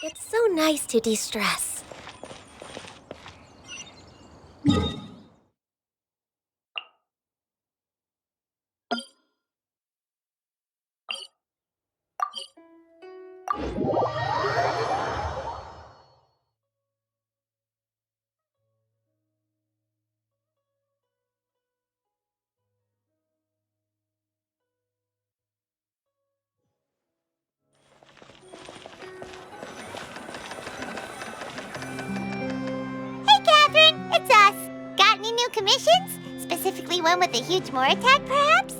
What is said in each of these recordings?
It's so nice to de-stress. It's us. Got any new commissions? Specifically one with a huge more attack, perhaps?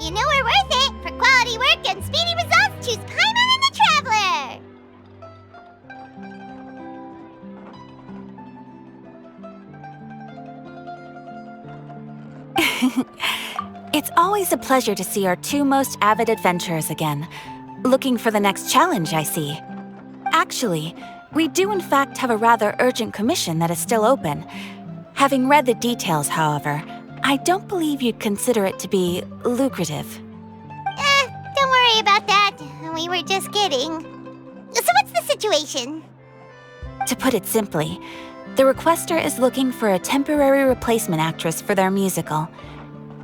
You know we're worth it. For quality work and speedy results, choose Paimon and the Traveler. It's always a pleasure to see our two most avid adventurers again. Looking for the next challenge, I see. Actually, we do in fact have a rather urgent commission that is still open. Having read the details, however, I don't believe you'd consider it to be lucrative. Don't worry about that. We were just kidding. So what's the situation? To put it simply, the requester is looking for a temporary replacement actress for their musical.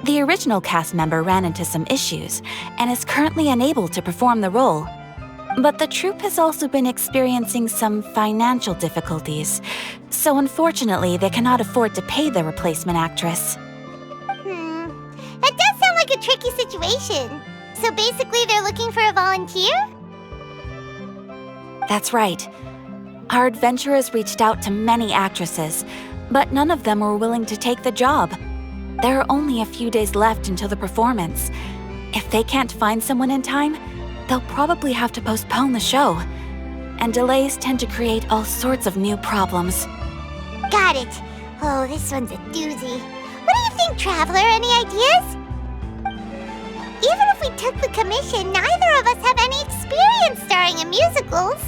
The original cast member ran into some issues and is currently unable to perform the role. But the troupe has also been experiencing some financial difficulties, so unfortunately they cannot afford to pay the replacement actress. That does sound like a tricky situation. So basically they're looking for a volunteer? That's right. Our adventurers reached out to many actresses, but none of them were willing to take the job. There are only a few days left until the performance. If they can't find someone in time, they'll probably have to postpone the show. And delays tend to create all sorts of new problems. Got it. Oh, this one's a doozy. What do you think, Traveler? Any ideas? Even if we took the commission, neither of us have any experience starring in musicals.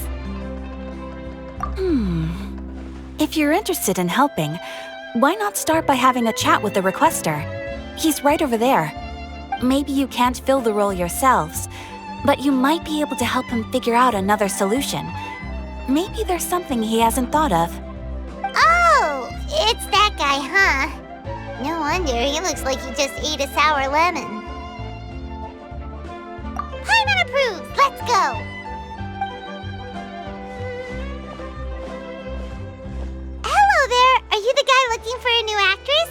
If you're interested in helping, why not start by having a chat with the requester? He's right over there. Maybe you can't fill the role yourselves, but you might be able to help him figure out another solution. Maybe there's something he hasn't thought of. Oh, it's that guy, huh? No wonder, he looks like he just ate a sour lemon. Paimon approves, let's go! Hello there, are you the guy looking for a new actress?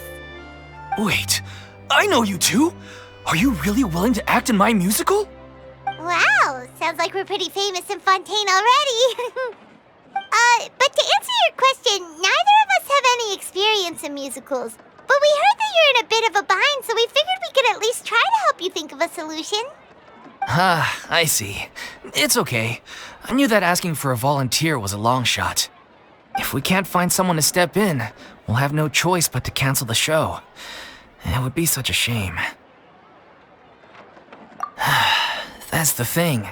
Wait, I know you two! Are you really willing to act in my musical? Wow, sounds like we're pretty famous in Fontaine already. But to answer your question, neither of us have any experience in musicals. But we heard that you're in a bit of a bind, so we figured we could at least try to help you think of a solution. Ah, I see. It's okay. I knew that asking for a volunteer was a long shot. If we can't find someone to step in, we'll have no choice but to cancel the show. It would be such a shame. That's the thing.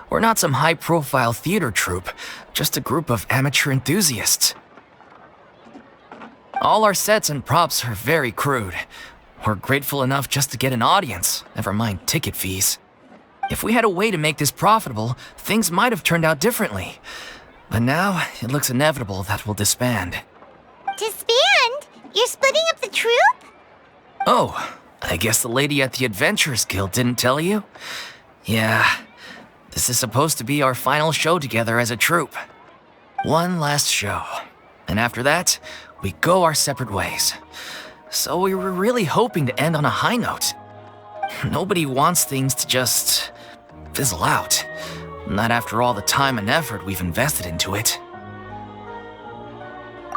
We're not some high-profile theater troupe, just a group of amateur enthusiasts. All our sets and props are very crude. We're grateful enough just to get an audience, never mind ticket fees. If we had a way to make this profitable, things might have turned out differently. But now, it looks inevitable that we'll disband. Disband? You're splitting up the troupe? Oh, I guess the lady at the Adventurers Guild didn't tell you? Yeah, this is supposed to be our final show together as a troupe. One last show. And after that, we go our separate ways. So we were really hoping to end on a high note. Nobody wants things to just fizzle out. Not after all the time and effort we've invested into it.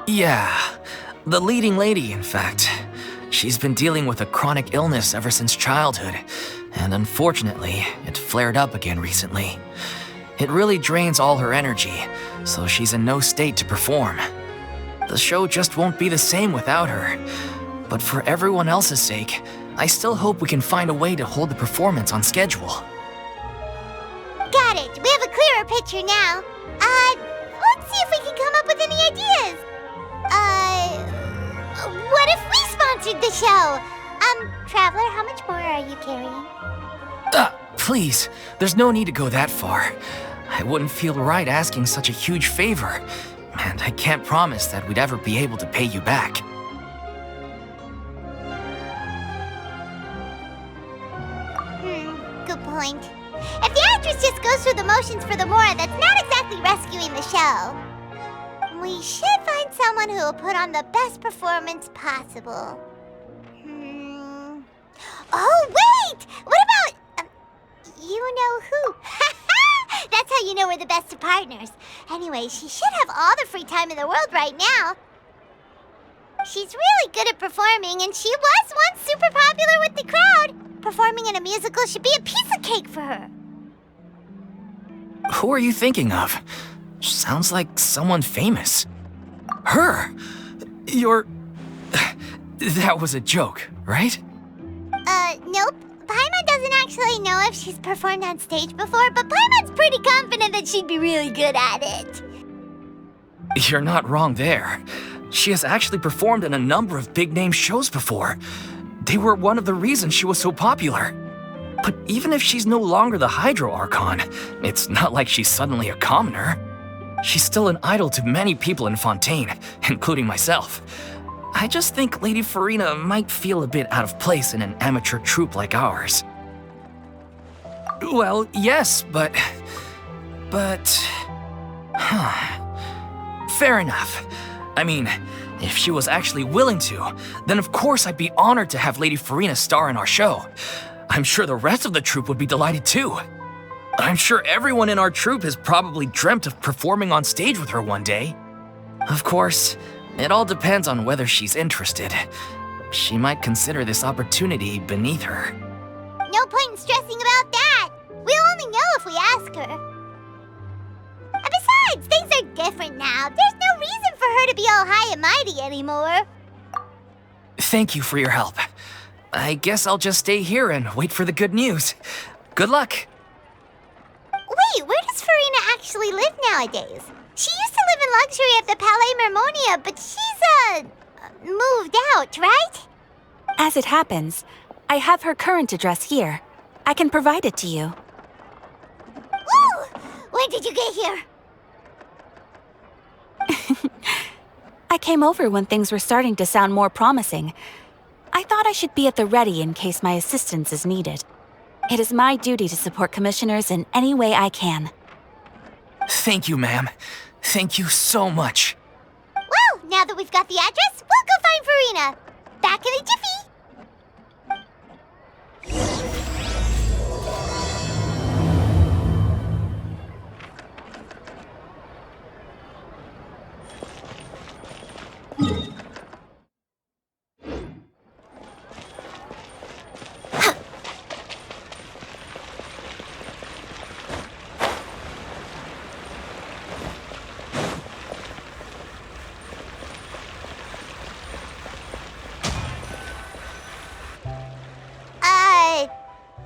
Yeah, the leading lady, in fact. She's been dealing with a chronic illness ever since childhood, and unfortunately, it flared up again recently. It really drains all her energy, so she's in no state to perform. The show just won't be the same without her. But for everyone else's sake, I still hope we can find a way to hold the performance on schedule. Got it. We have a clearer picture now. Let's see if we can come up with any ideas. What if we sponsored the show? Traveler, how much more are are you carrying? Please, there's no need to go that far. I wouldn't feel right asking such a huge favor, and I can't promise that we'd ever be able to pay you back. Good point. If the actress just goes through the motions for the Mora, that's not exactly rescuing the show. We should find someone who will put on the best performance possible. Oh, wait! What about... you know who? That's how you know we're the best of partners. Anyway, she should have all the free time in the world right now. She's really good at performing, and she was once super popular with the crowd. Performing in a musical should be a piece of cake for her. Who are you thinking of? Sounds like someone famous. Her! You're... That was a joke, right? Nope. Paimon doesn't actually know if she's performed on stage before, but Paimon's pretty confident that she'd be really good at it. You're not wrong there. She has actually performed in a number of big-name shows before. They were one of the reasons she was so popular. But even if she's no longer the Hydro Archon, it's not like she's suddenly a commoner. She's still an idol to many people in Fontaine, including myself. I just think Lady Farina might feel a bit out of place in an amateur troupe like ours. Well, yes, but... Fair enough. I mean, if she was actually willing to, then of course I'd be honored to have Lady Farina star in our show. I'm sure the rest of the troupe would be delighted too. I'm sure everyone in our troupe has probably dreamt of performing on stage with her one day. Of course, it all depends on whether she's interested. She might consider this opportunity beneath her. No point in stressing about that. We'll only know if we ask her. And besides, things are different now. There's no reason for her to be all high and mighty anymore. Thank you for your help. I guess I'll just stay here and wait for the good news. Good luck. Wait, where does Farina actually live nowadays? She used to live in luxury at the Palais Mermonia, but she's, moved out, right? As it happens, I have her current address here. I can provide it to you. Ooh! When did you get here? I came over when things were starting to sound more promising. I thought I should be at the ready in case my assistance is needed. It is my duty to support commissioners in any way I can. Thank you, ma'am. Thank you so much. Well, now that we've got the address, we'll go find Farina. Back in a jiffy.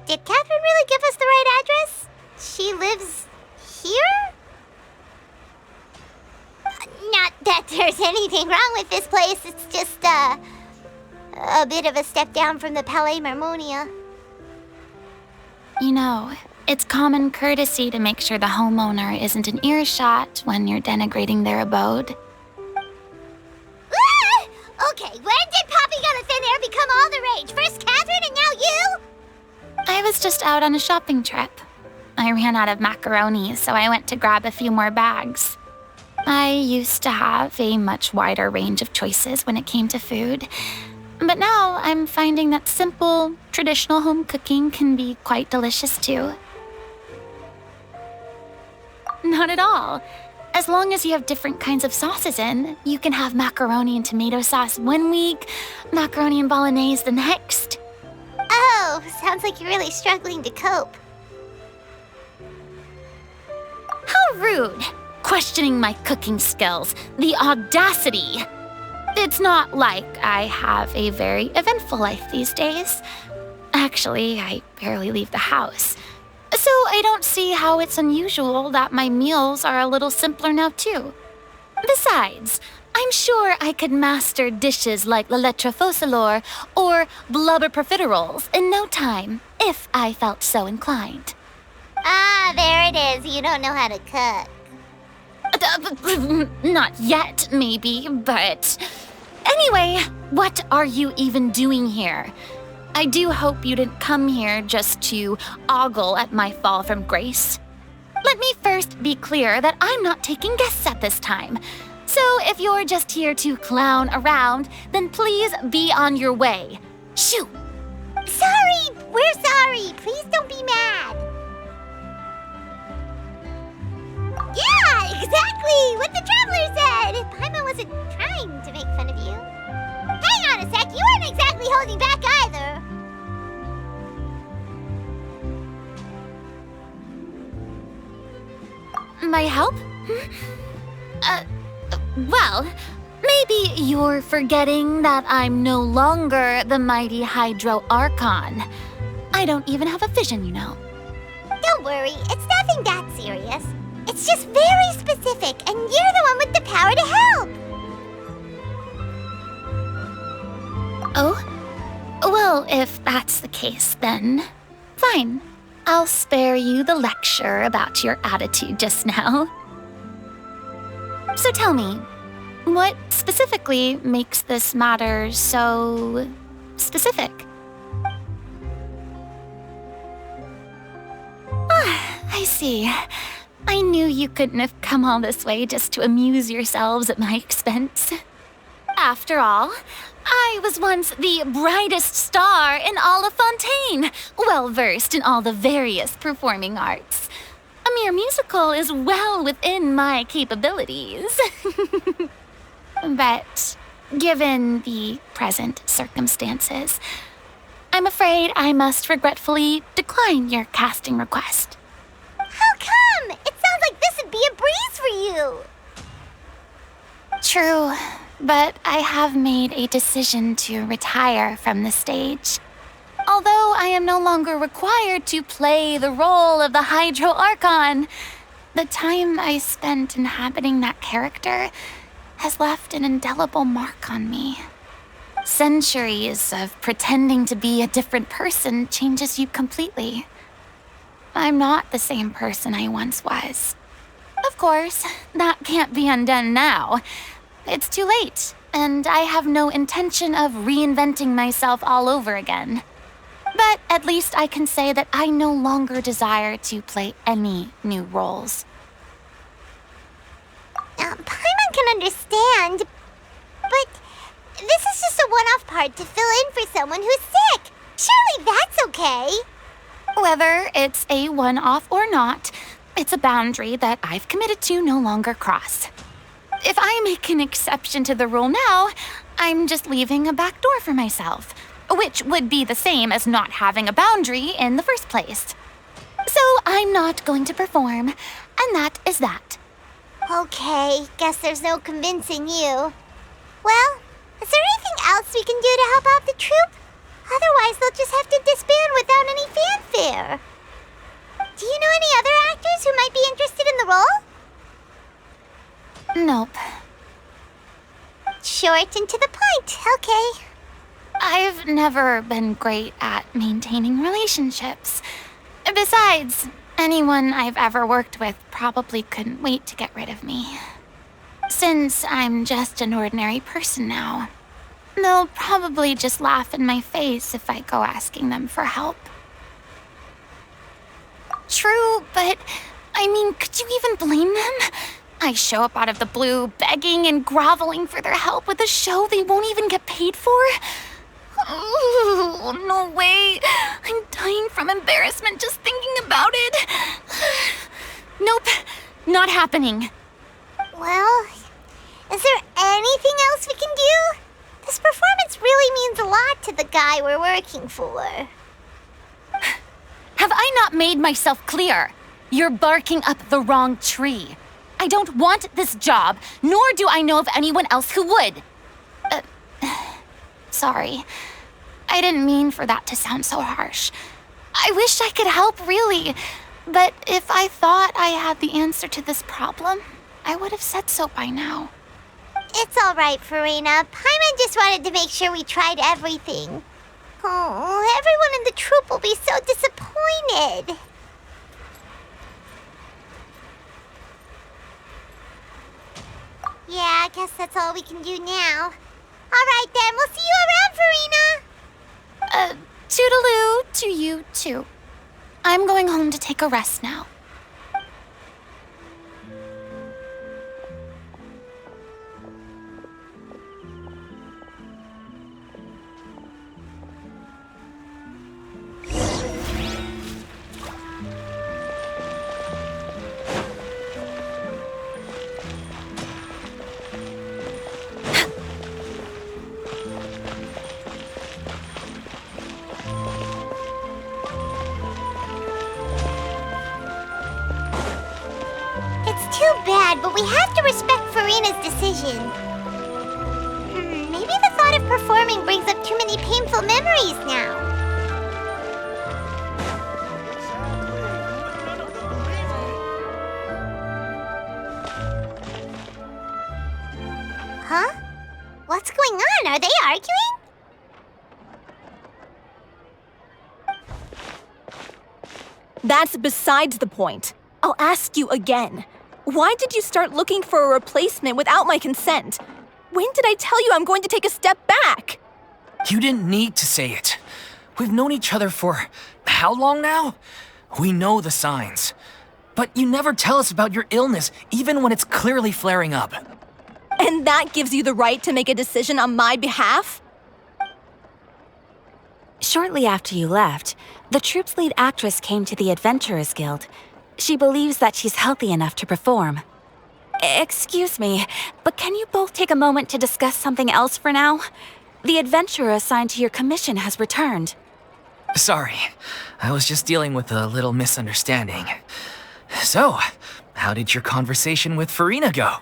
Did Catherine really give us the right address? She lives here? Not that there's anything wrong with this place. It's just, a bit of a step down from the Palais Mermonia. You know, it's common courtesy to make sure the homeowner isn't an earshot when you're denigrating their abode. Ah! Okay, when did Poppy Got a Thin Air become all the rage? First Catherine and now you? I was just out on a shopping trip. I ran out of macaroni, so I went to grab a few more bags. I used to have a much wider range of choices when it came to food, but now I'm finding that simple, traditional home cooking can be quite delicious too. Not at all. As long as you have different kinds of sauces in, you can have macaroni and tomato sauce one week, macaroni and bolognese the next. Oh, sounds like you're really struggling to cope. How rude! Questioning my cooking skills. The audacity! It's not like I have a very eventful life these days. Actually, I barely leave the house. So I don't see how it's unusual that my meals are a little simpler now too. Besides, I'm sure I could master dishes like la lettre focilor or blubber profiteroles in no time, if I felt so inclined. Ah, there it is. You don't know how to cook. Not yet, maybe, but... Anyway, what are you even doing here? I do hope you didn't come here just to ogle at my fall from grace. Let me first be clear that I'm not taking guests at this time. So if you're just here to clown around, then please be on your way. Shoo! Sorry! We're sorry! Please don't be mad! Yeah, exactly! What the traveler said! Paimon wasn't trying to make fun of you. Hang on a sec, you weren't exactly holding back either. My help? Well, maybe you're forgetting that I'm no longer the mighty Hydro Archon. I don't even have a vision, you know. Don't worry, it's nothing that serious. It's just very specific, and you're the one with the power to help. Oh? Well, if that's the case, then fine. I'll spare you the lecture about your attitude just now. So tell me, what specifically makes this matter so specific? Ah, I see. I knew you couldn't have come all this way just to amuse yourselves at my expense. After all, I was once the brightest star in all of Fontaine, well-versed in all the various performing arts. A mere musical is well within my capabilities. But given the present circumstances, I'm afraid I must regretfully decline your casting request. How come? It sounds like this would be a breeze for you. True, but I have made a decision to retire from the stage. Although I am no longer required to play the role of the Hydro Archon, the time I spent inhabiting that character has left an indelible mark on me. Centuries of pretending to be a different person changes you completely. I'm not the same person I once was. Of course, that can't be undone now. It's too late, and I have no intention of reinventing myself all over again. But at least I can say that I no longer desire to play any new roles. Paimon can understand, but this is just a one-off part to fill in for someone who's sick. Surely that's okay. Whether it's a one-off or not, it's a boundary that I've committed to no longer cross. If I make an exception to the rule now, I'm just leaving a back door for myself, which would be the same as not having a boundary in the first place. So I'm not going to perform, and that is that. Okay, guess there's no convincing you. Well, is there anything else we can do to help out the troupe? Otherwise, they'll just have to disband without any fanfare. Do you know any other actors who might be interested in the role? Nope. Short and to the point, okay. I've never been great at maintaining relationships. Besides, anyone I've ever worked with probably couldn't wait to get rid of me. Since I'm just an ordinary person now, they'll probably just laugh in my face if I go asking them for help. True, but I mean, could you even blame them? I show up out of the blue, begging and groveling for their help with a show they won't even get paid for? Oh, no way. I'm dying from embarrassment just thinking about it. Nope, not happening. Well, is there anything else we can do? This performance really means a lot to the guy we're working for. Have I not made myself clear? You're barking up the wrong tree. I don't want this job, nor do I know of anyone else who would. Sorry. I didn't mean for that to sound so harsh. I wish I could help, really. But if I thought I had the answer to this problem, I would have said so by now. It's all right, Farina. Paimon just wanted to make sure we tried everything. Oh, everyone in the troupe will be so disappointed. Yeah, I guess that's all we can do now. All right, then. We'll see you around, Farina. Toodaloo to you, too. I'm going home to take a rest now. It's too bad, but we have to respect Farina's decision. Maybe the thought of performing brings up too many painful memories now. Huh? What's going on? Are they arguing? That's besides the point. I'll ask you again. Why did you start looking for a replacement without my consent? When did I tell you I'm going to take a step back? You didn't need to say it. We've known each other for how long now? We know the signs. But you never tell us about your illness, even when it's clearly flaring up. And that gives you the right to make a decision on my behalf? Shortly after you left, the troupe's lead actress came to the Adventurers Guild. She believes that she's healthy enough to perform. Excuse me, but can you both take a moment to discuss something else for now? The adventurer assigned to your commission has returned. Sorry, I was just dealing with a little misunderstanding. So, how did your conversation with Farina go?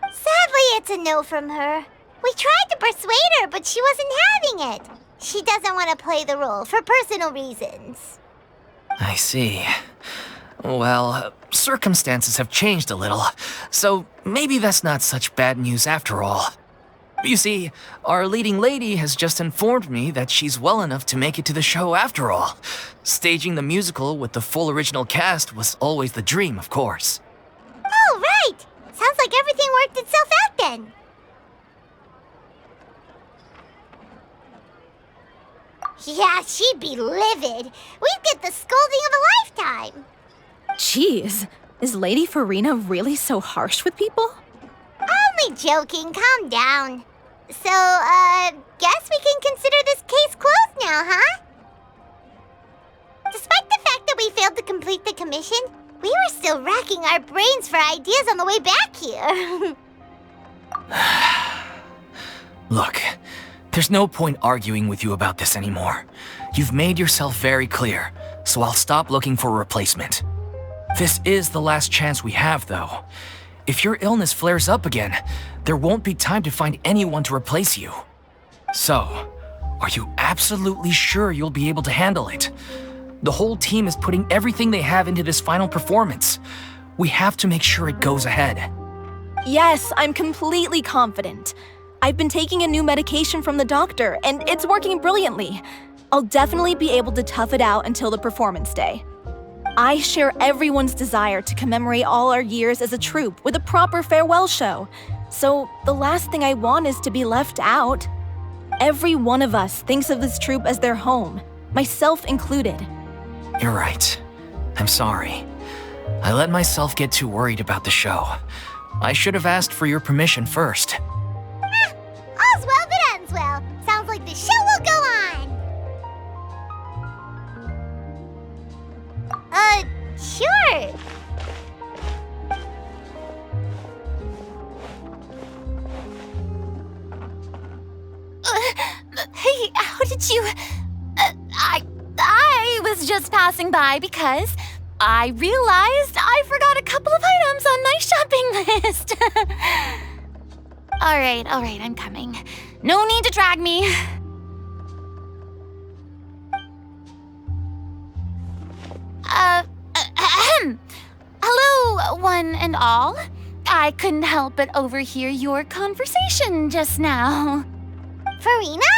Sadly, it's a no from her. We tried to persuade her, but she wasn't having it. She doesn't want to play the role for personal reasons. I see. Well, circumstances have changed a little, so maybe that's not such bad news after all. You see, our leading lady has just informed me that she's well enough to make it to the show after all. Staging the musical with the full original cast was always the dream, of course. Oh, right! Sounds like everything worked itself out then. Yeah, she'd be livid. We'd get the scolding of a lifetime. Jeez, is Lady Farina really so harsh with people? Only joking, calm down. So, guess we can consider this case closed now, huh? Despite the fact that we failed to complete the commission, we were still racking our brains for ideas on the way back here. Look, there's no point arguing with you about this anymore. You've made yourself very clear, so I'll stop looking for a replacement. This is the last chance we have, though. If your illness flares up again, there won't be time to find anyone to replace you. So, are you absolutely sure you'll be able to handle it? The whole team is putting everything they have into this final performance. We have to make sure it goes ahead. Yes, I'm completely confident. I've been taking a new medication from the doctor, and it's working brilliantly. I'll definitely be able to tough it out until the performance day. I share everyone's desire to commemorate all our years as a troupe with a proper farewell show. So the last thing I want is to be left out. Every one of us thinks of this troupe as their home, myself included. You're right. I'm sorry. I let myself get too worried about the show. I should have asked for your permission first. All's well that ends well. Sounds like the show will go on. Sure. Hey, how did you... I was just passing by because I realized I forgot a couple of items on my shopping list. All right, I'm coming. No need to drag me. Hello, one and all. I couldn't help but overhear your conversation just now. Farina?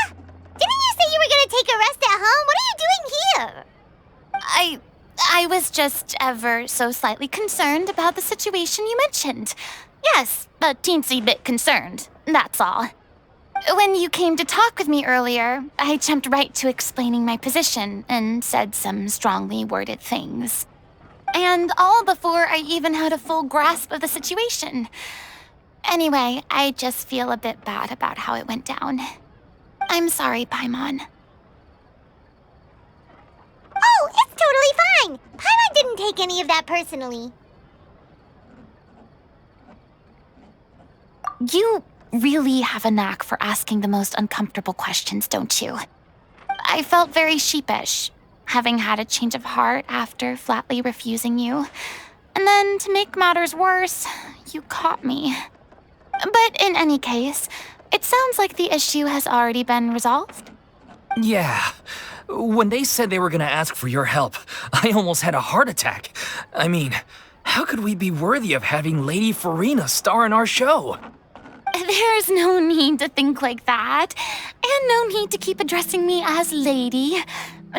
Didn't you say you were gonna take a rest at home? What are you doing here? I was just ever so slightly concerned about the situation you mentioned. Yes, a teensy bit concerned, that's all. When you came to talk with me earlier, I jumped right to explaining my position and said some strongly worded things. And all before I even had a full grasp of the situation. Anyway, I just feel a bit bad about how it went down. I'm sorry, Paimon. Oh, it's totally fine. Paimon didn't take any of that personally. You really have a knack for asking the most uncomfortable questions, don't you? I felt very sheepish, having had a change of heart after flatly refusing you. And then, to make matters worse, you caught me. But in any case, it sounds like the issue has already been resolved. Yeah. When they said they were gonna ask for your help, I almost had a heart attack. I mean, how could we be worthy of having Lady Farina star in our show? There's no need to think like that, and no need to keep addressing me as lady.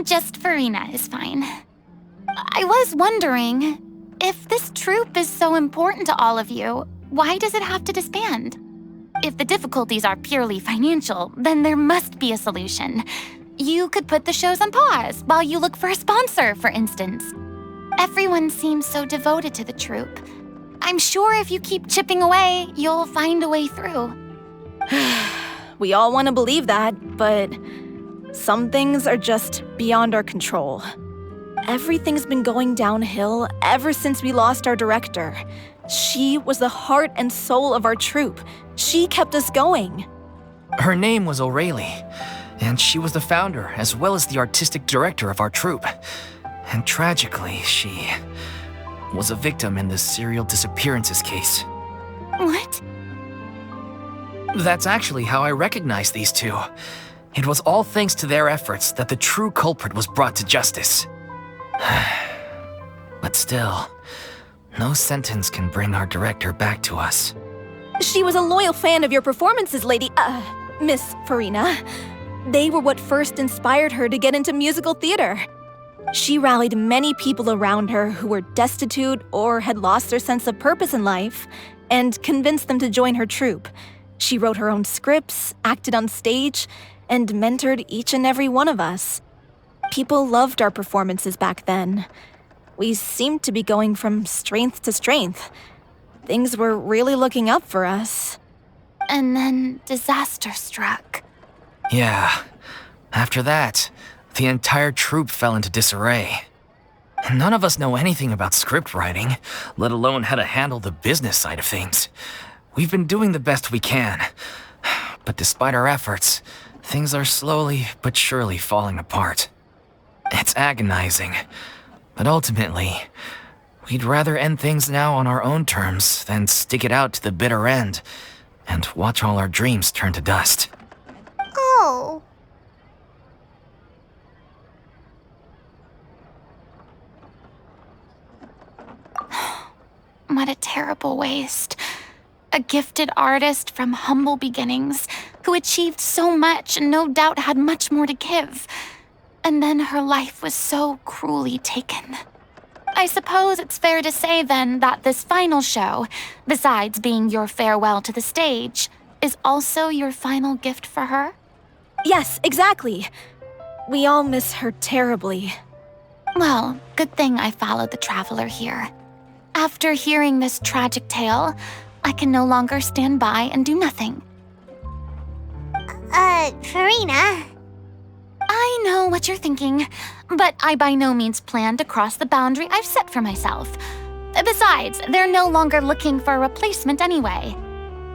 Just Farina is fine. I was wondering, if this troupe is so important to all of you, why does it have to disband? If the difficulties are purely financial, then there must be a solution. You could put the shows on pause while you look for a sponsor, for instance. Everyone seems so devoted to the troupe. I'm sure if you keep chipping away, you'll find a way through. We all want to believe that, but some things are just beyond our control. Everything's been going downhill ever since we lost our director. She was the heart and soul of our troupe. She kept us going. Her name was O'Reilly, and she was the founder as well as the artistic director of our troupe. And tragically, she was a victim in the serial disappearances case. What? That's actually how I recognized these two. It was all thanks to their efforts that the true culprit was brought to justice. But still, no sentence can bring our director back to us. She was a loyal fan of your performances, Miss Farina. They were what first inspired her to get into musical theater. She rallied many people around her who were destitute or had lost their sense of purpose in life and convinced them to join her troupe. She wrote her own scripts, acted on stage, and mentored each and every one of us. People loved our performances back then. We seemed to be going from strength to strength. Things were really looking up for us. And then disaster struck. Yeah. After that, the entire troupe fell into disarray. None of us know anything about script writing, let alone how to handle the business side of things. We've been doing the best we can. But despite our efforts, things are slowly but surely falling apart. It's agonizing. But ultimately, we'd rather end things now on our own terms than stick it out to the bitter end and watch all our dreams turn to dust. Oh. What a terrible waste. A gifted artist from humble beginnings who achieved so much and no doubt had much more to give. And then her life was so cruelly taken. I suppose it's fair to say then that this final show, besides being your farewell to the stage, is also your final gift for her? Yes, exactly. We all miss her terribly. Well, good thing I followed the traveler here. After hearing this tragic tale, I can no longer stand by and do nothing. Farina. I know what you're thinking, but I by no means plan to cross the boundary I've set for myself. Besides, they're no longer looking for a replacement anyway.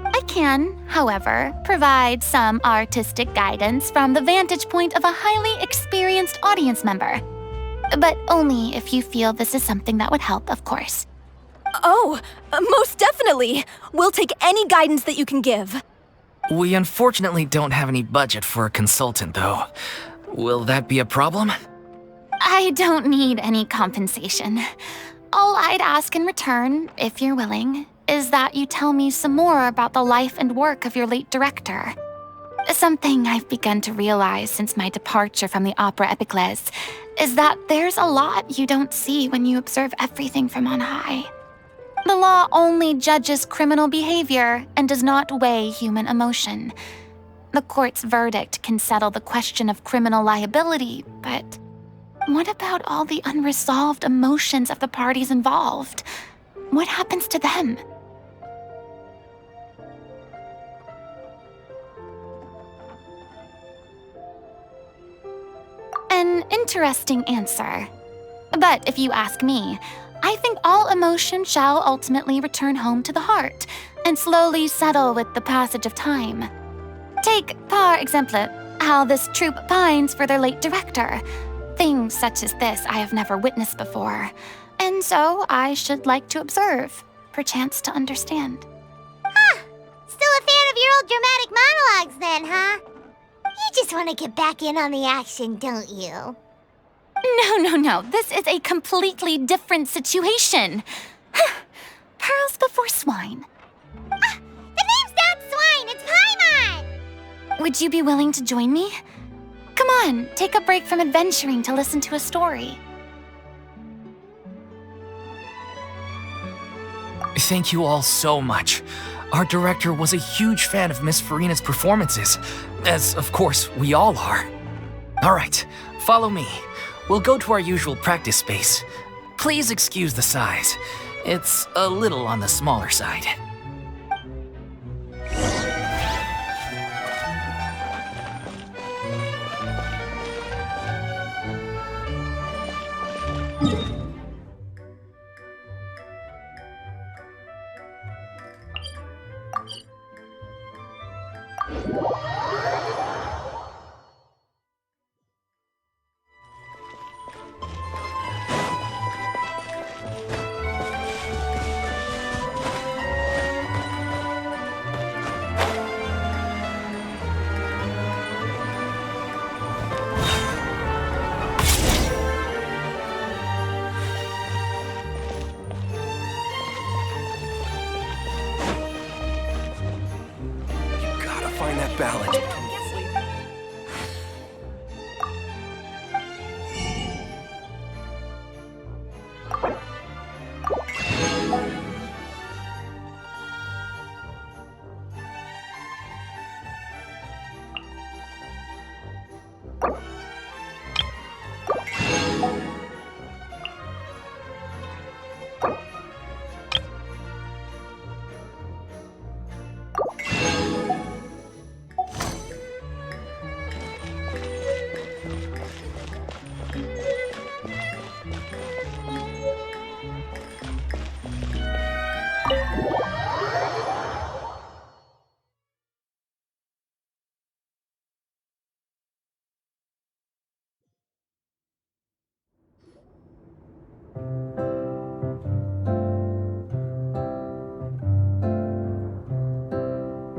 I can, however, provide some artistic guidance from the vantage point of a highly experienced audience member. But only if you feel this is something that would help, of course. Oh, most definitely. We'll take any guidance that you can give. We unfortunately don't have any budget for a consultant, though. Will that be a problem? I don't need any compensation. All I'd ask in return, if you're willing, is that you tell me some more about the life and work of your late director. Something I've begun to realize since my departure from the opera Epicles is that there's a lot you don't see when you observe everything from on high. The law only judges criminal behavior and does not weigh human emotion. The court's verdict can settle the question of criminal liability, but what about all the unresolved emotions of the parties involved? What happens to them? An interesting answer. But if you ask me, I think all emotion shall ultimately return home to the heart and slowly settle with the passage of time. Take, par exemple, how this troupe pines for their late director. Things such as this I have never witnessed before, and so I should like to observe, perchance to understand. Huh. Still a fan of your old dramatic monologues then, huh? You just want to get back in on the action, don't you? No. This is a completely different situation. Pearls before swine. Ah, the name's not Swine, it's Paimon! Would you be willing to join me? Come on, take a break from adventuring to listen to a story. Thank you all so much. Our director was a huge fan of Miss Farina's performances, as of course we all are. All right, follow me. We'll go to our usual practice space. Please excuse the size. It's a little on the smaller side. Find that balance.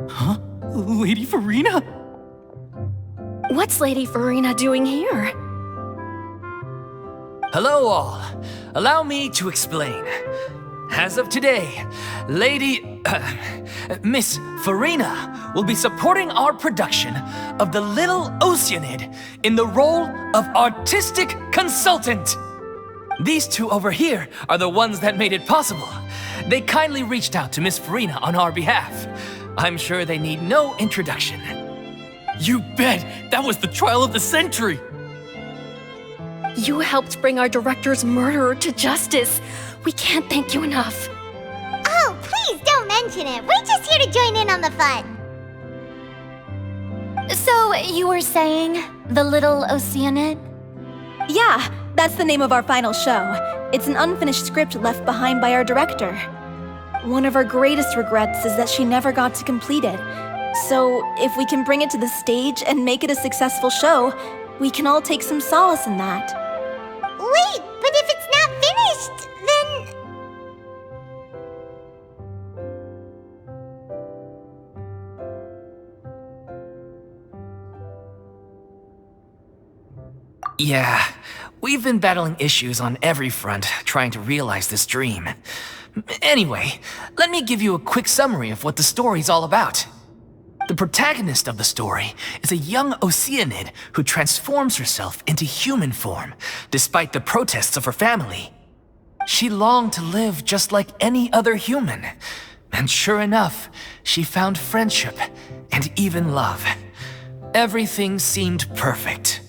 Huh? Lady Farina? What's Lady Farina doing here? Hello all. Allow me to explain. As of today, Miss Farina will be supporting our production of The Little Oceanide in the role of artistic consultant. These two over here are the ones that made it possible. They kindly reached out to Miss Farina on our behalf. I'm sure they need no introduction. You bet! That was the trial of the century! You helped bring our director's murderer to justice. We can't thank you enough. Oh, please don't mention it. We're just here to join in on the fun. So, you were saying The Little Oceanide? Yeah, that's the name of our final show. It's an unfinished script left behind by our director. One of our greatest regrets is that she never got to complete it. So, if we can bring it to the stage and make it a successful show, we can all take some solace in that. Wait, but if it's not finished, then... Yeah, we've been battling issues on every front trying to realize this dream. Anyway, let me give you a quick summary of what the story's all about. The protagonist of the story is a young oceanide who transforms herself into human form, despite the protests of her family. She longed to live just like any other human, and sure enough, she found friendship and even love. Everything seemed perfect.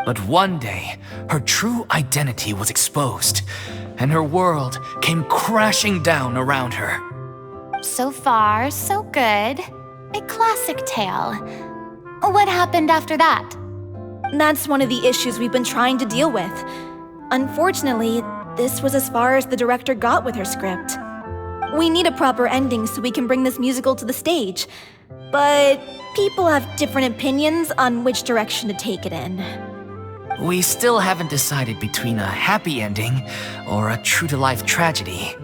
But one day, her true identity was exposed, and her world came crashing down around her. So far, so good. A classic tale. What happened after that? That's one of the issues we've been trying to deal with. Unfortunately, this was as far as the director got with her script. We need a proper ending so we can bring this musical to the stage. But people have different opinions on which direction to take it in. We still haven't decided between a happy ending or a true-to-life tragedy.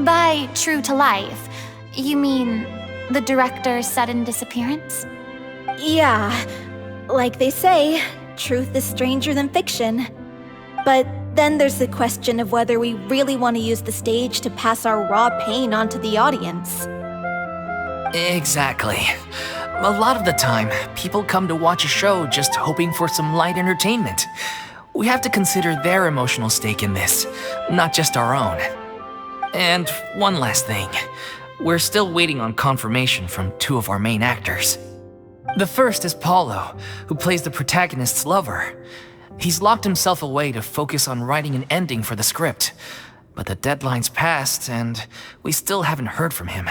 By true to life, you mean the director's sudden disappearance? Yeah, like they say, truth is stranger than fiction. But then there's the question of whether we really want to use the stage to pass our raw pain onto the audience. Exactly. A lot of the time, people come to watch a show just hoping for some light entertainment. We have to consider their emotional stake in this, not just our own. And one last thing. We're still waiting on confirmation from two of our main actors. The first is Paulo, who plays the protagonist's lover. He's locked himself away to focus on writing an ending for the script, but the deadline's passed and we still haven't heard from him.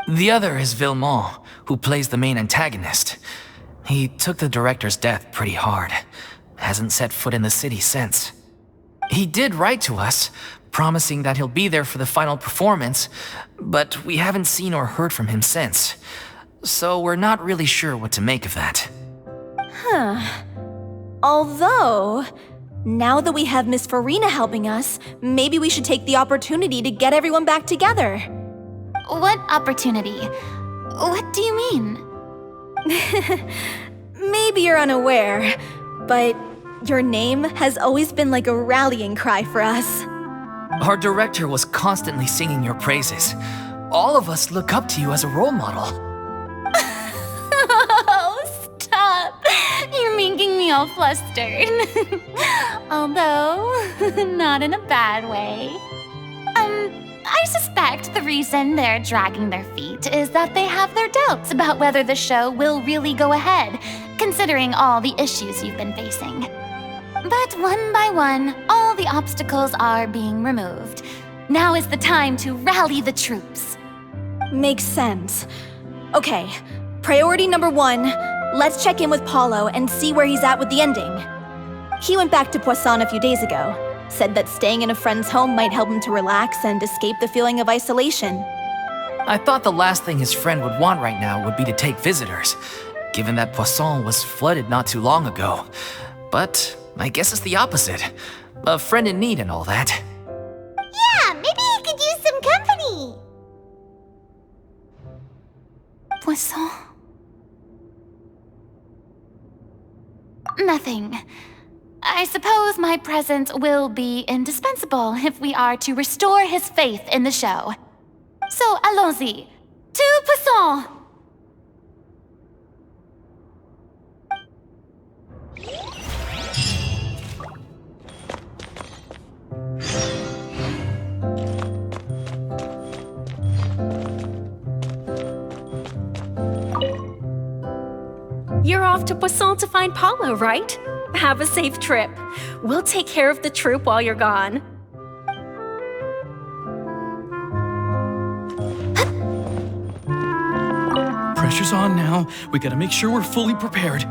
The other is Villemont, who plays the main antagonist. He took the director's death pretty hard. Hasn't set foot in the city since. He did write to us, promising that he'll be there for the final performance, but we haven't seen or heard from him since. So we're not really sure what to make of that. Although, now that we have Miss Farina helping us, maybe we should take the opportunity to get everyone back together. What opportunity? What do you mean? Maybe you're unaware, but your name has always been like a rallying cry for us. Our director was constantly singing your praises. All of us look up to you as a role model. Oh, stop! You're making me all flustered. Although, not in a bad way. I suspect the reason they're dragging their feet is that they have their doubts about whether the show will really go ahead, considering all the issues you've been facing. But one by one, all the obstacles are being removed. Now is the time to rally the troops. Makes sense. Okay, priority number 1, let's check in with Paulo and see where he's at with the ending. He went back to Poisson a few days ago, said that staying in a friend's home might help him to relax and escape the feeling of isolation. I thought the last thing his friend would want right now would be to take visitors, given that Poisson was flooded not too long ago. But I guess it's the opposite. A friend in need and all that. Yeah, maybe he could use some company. Poisson? Nothing. I suppose my presence will be indispensable if we are to restore his faith in the show. So, allons-y. To Poisson! You're off to Poisson to find Paulo, right? Have a safe trip. We'll take care of the troupe while you're gone. Pressure's on now. We gotta make sure we're fully prepared.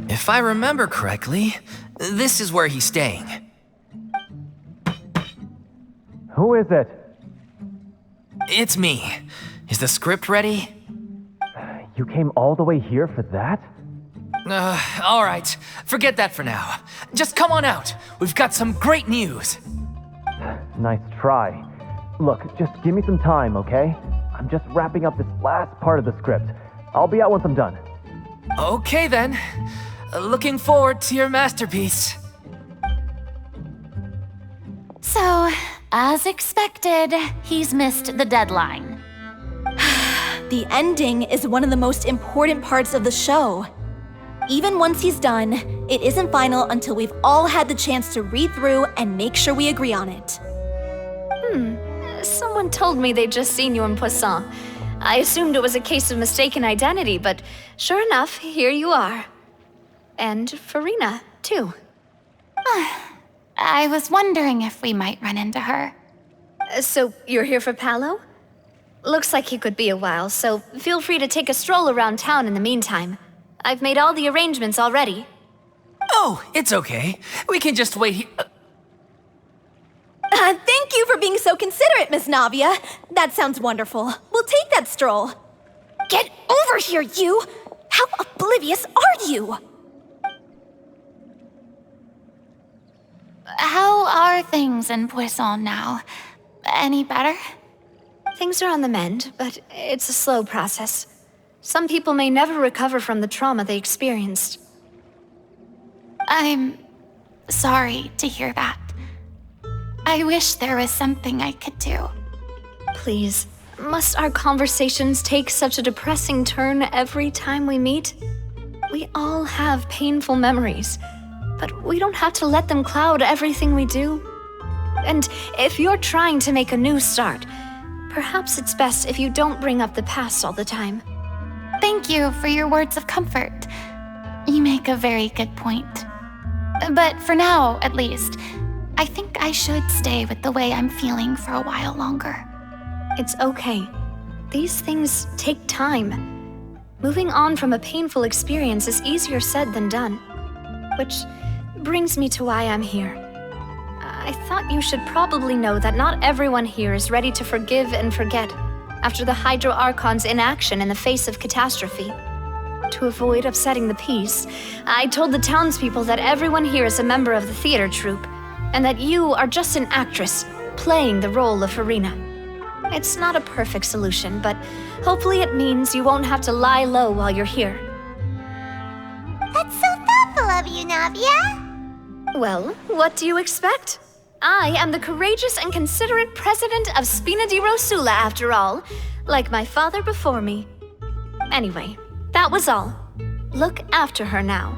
If I remember correctly, this is where he's staying. Who is it? It's me. Is the script ready? You came all the way here for that? All right. Forget that for now. Just come on out. We've got some great news. Nice try. Look, just give me some time, okay? I'm just wrapping up this last part of the script. I'll be out once I'm done. Okay then. Looking forward to your masterpiece. So, as expected, he's missed the deadline. The ending is one of the most important parts of the show. Even once he's done, it isn't final until we've all had the chance to read through and make sure we agree on it. Someone told me they'd just seen you in Poisson. I assumed it was a case of mistaken identity, but sure enough, here you are. And Farina, too. I was wondering if we might run into her. So, you're here for Paolo? Looks like he could be a while, so feel free to take a stroll around town in the meantime. I've made all the arrangements already. Oh, it's okay. We can just wait here. Thank you for being so considerate, Miss Navia. That sounds wonderful. We'll take that stroll. Get over here, you! How oblivious are you? How are things in Poisson now? Any better? Things are on the mend, but it's a slow process. Some people may never recover from the trauma they experienced. I'm sorry to hear that. I wish there was something I could do. Please, must our conversations take such a depressing turn every time we meet? We all have painful memories, but we don't have to let them cloud everything we do. And if you're trying to make a new start, perhaps it's best if you don't bring up the past all the time. Thank you for your words of comfort. You make a very good point. But for now, at least, I think I should stay with the way I'm feeling for a while longer. It's okay. These things take time. Moving on from a painful experience is easier said than done. Which brings me to why I'm here. I thought you should probably know that not everyone here is ready to forgive and forget after the Hydro Archon's inaction in the face of catastrophe. To avoid upsetting the peace, I told the townspeople that everyone here is a member of the theater troupe, and that you are just an actress playing the role of Farina. It's not a perfect solution, but hopefully it means you won't have to lie low while you're here. That's so thoughtful of you, Navia. Well, what do you expect? I am the courageous and considerate president of Spina di Rosula, after all, like my father before me. Anyway, that was all. Look after her now.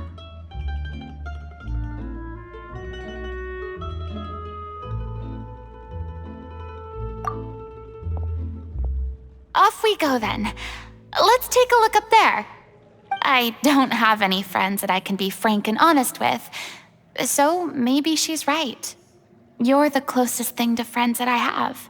Off we go then. Let's take a look up there. I don't have any friends that I can be frank and honest with, so maybe she's right. You're the closest thing to friends that I have.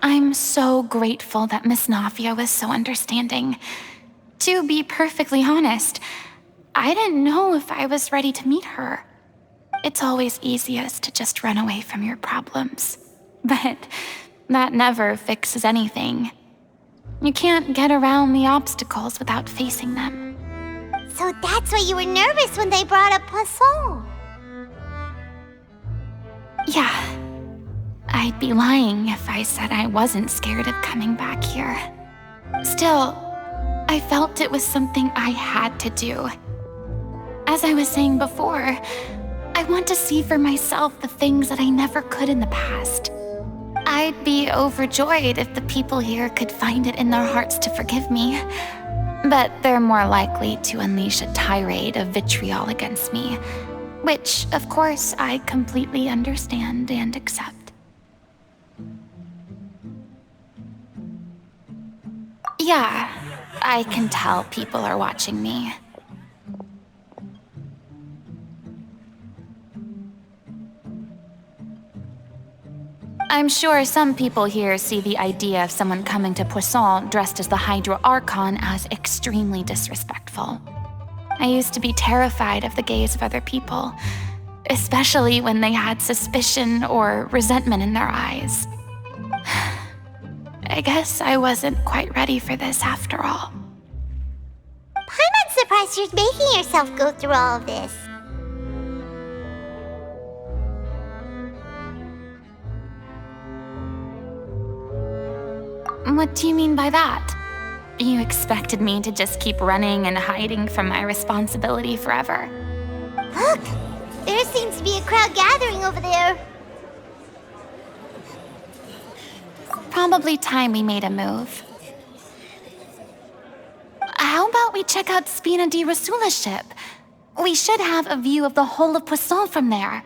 I'm so grateful that Miss Navia was so understanding. To be perfectly honest, I didn't know if I was ready to meet her. It's always easiest to just run away from your problems. But that never fixes anything. You can't get around the obstacles without facing them. So that's why you were nervous when they brought up Poisson. Yeah. I'd be lying if I said I wasn't scared of coming back here. Still, I felt it was something I had to do. As I was saying before, I want to see for myself the things that I never could in the past. I'd be overjoyed if the people here could find it in their hearts to forgive me. But they're more likely to unleash a tirade of vitriol against me, which, of course, I completely understand and accept. Yeah, I can tell people are watching me. I'm sure some people here see the idea of someone coming to Poisson dressed as the Hydro Archon as extremely disrespectful. I used to be terrified of the gaze of other people, especially when they had suspicion or resentment in their eyes. I guess I wasn't quite ready for this after all. I'm not surprised you're making yourself go through all of this. What do you mean by that? You expected me to just keep running and hiding from my responsibility forever? Look! There seems to be a crowd gathering over there. Probably time we made a move. How about we check out Spina di Rasula's ship? We should have a view of the whole of Poisson from there.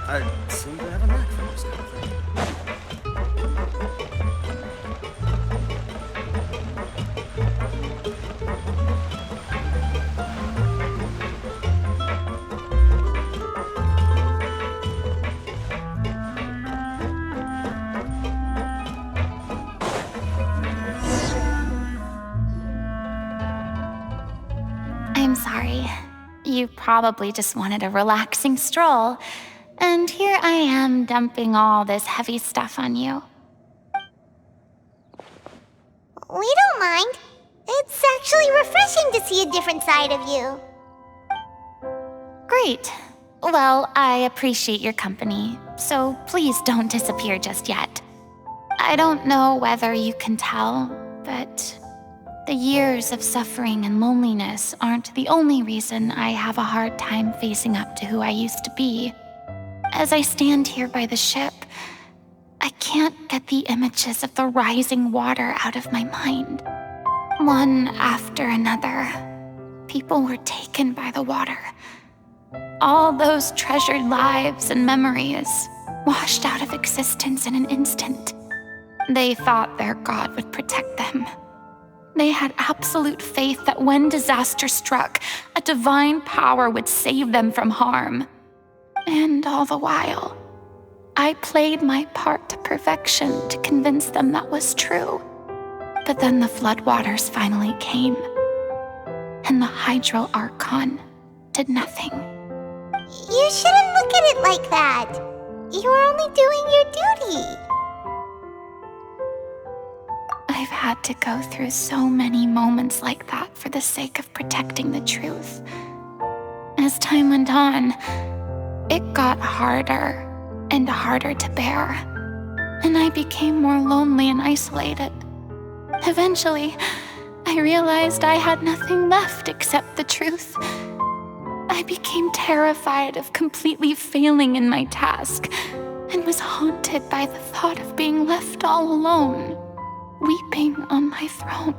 I seem to have a knack for this kind of thing. I'm sorry. You probably just wanted a relaxing stroll, and here I am dumping all this heavy stuff on you. We don't mind. It's actually refreshing to see a different side of you. Great. Well, I appreciate your company, so please don't disappear just yet. I don't know whether you can tell, but the years of suffering and loneliness aren't the only reason I have a hard time facing up to who I used to be. As I stand here by the ship, I can't get the images of the rising water out of my mind. One after another, people were taken by the water. All those treasured lives and memories washed out of existence in an instant. They thought their god would protect them. They had absolute faith that when disaster struck, a divine power would save them from harm. And all the while, I played my part to perfection to convince them that was true. But then the floodwaters finally came, and the Hydro Archon did nothing. You shouldn't look at it like that. You were only doing your duty. I've had to go through so many moments like that for the sake of protecting the truth. As time went on, it got harder and harder to bear, and I became more lonely and isolated. Eventually, I realized I had nothing left except the truth. I became terrified of completely failing in my task, and was haunted by the thought of being left all alone, weeping on my throne.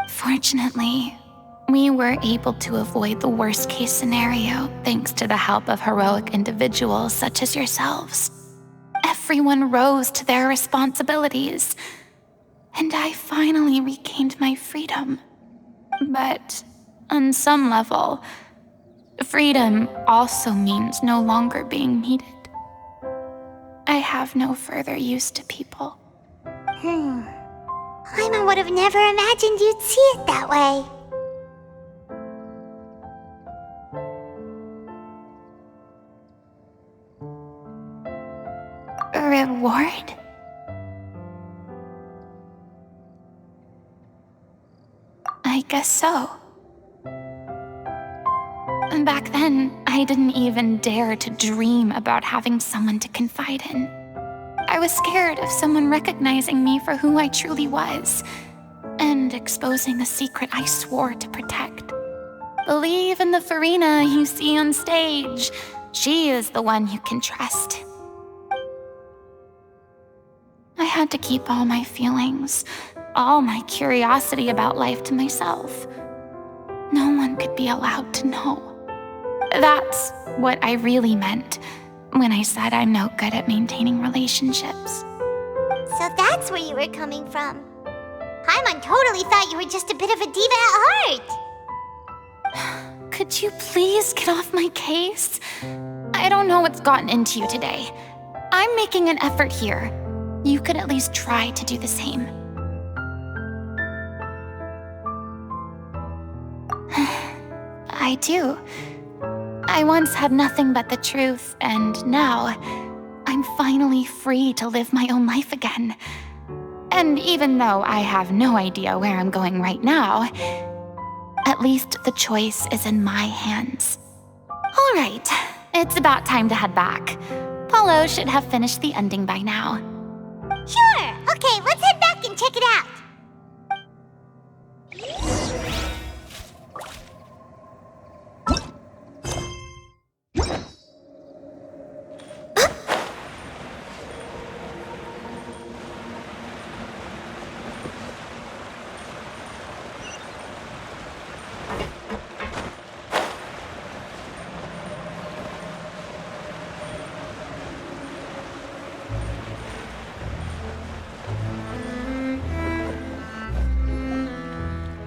Fortunately, we were able to avoid the worst-case scenario thanks to the help of heroic individuals such as yourselves. Everyone rose to their responsibilities, and I finally regained my freedom. But on some level, freedom also means no longer being needed. I have no further use to people. I would have never imagined you'd see it that way. A reward? I guess so. Back then, I didn't even dare to dream about having someone to confide in. I was scared of someone recognizing me for who I truly was and exposing a secret I swore to protect. Believe in the Farina you see on stage. She is the one you can trust. I had to keep all my feelings, all my curiosity about life to myself. No one could be allowed to know. That's what I really meant when I said I'm no good at maintaining relationships. So that's where you were coming from. Paimon totally thought you were just a bit of a diva at heart. Could you please get off my case? I don't know what's gotten into you today. I'm making an effort here. You could at least try to do the same. I do. I once had nothing but the truth, and now I'm finally free to live my own life again. And even though I have no idea where I'm going right now, at least the choice is in my hands. All right, it's about time to head back. Paulo should have finished the ending by now. Sure! Okay, let's head back and check it out.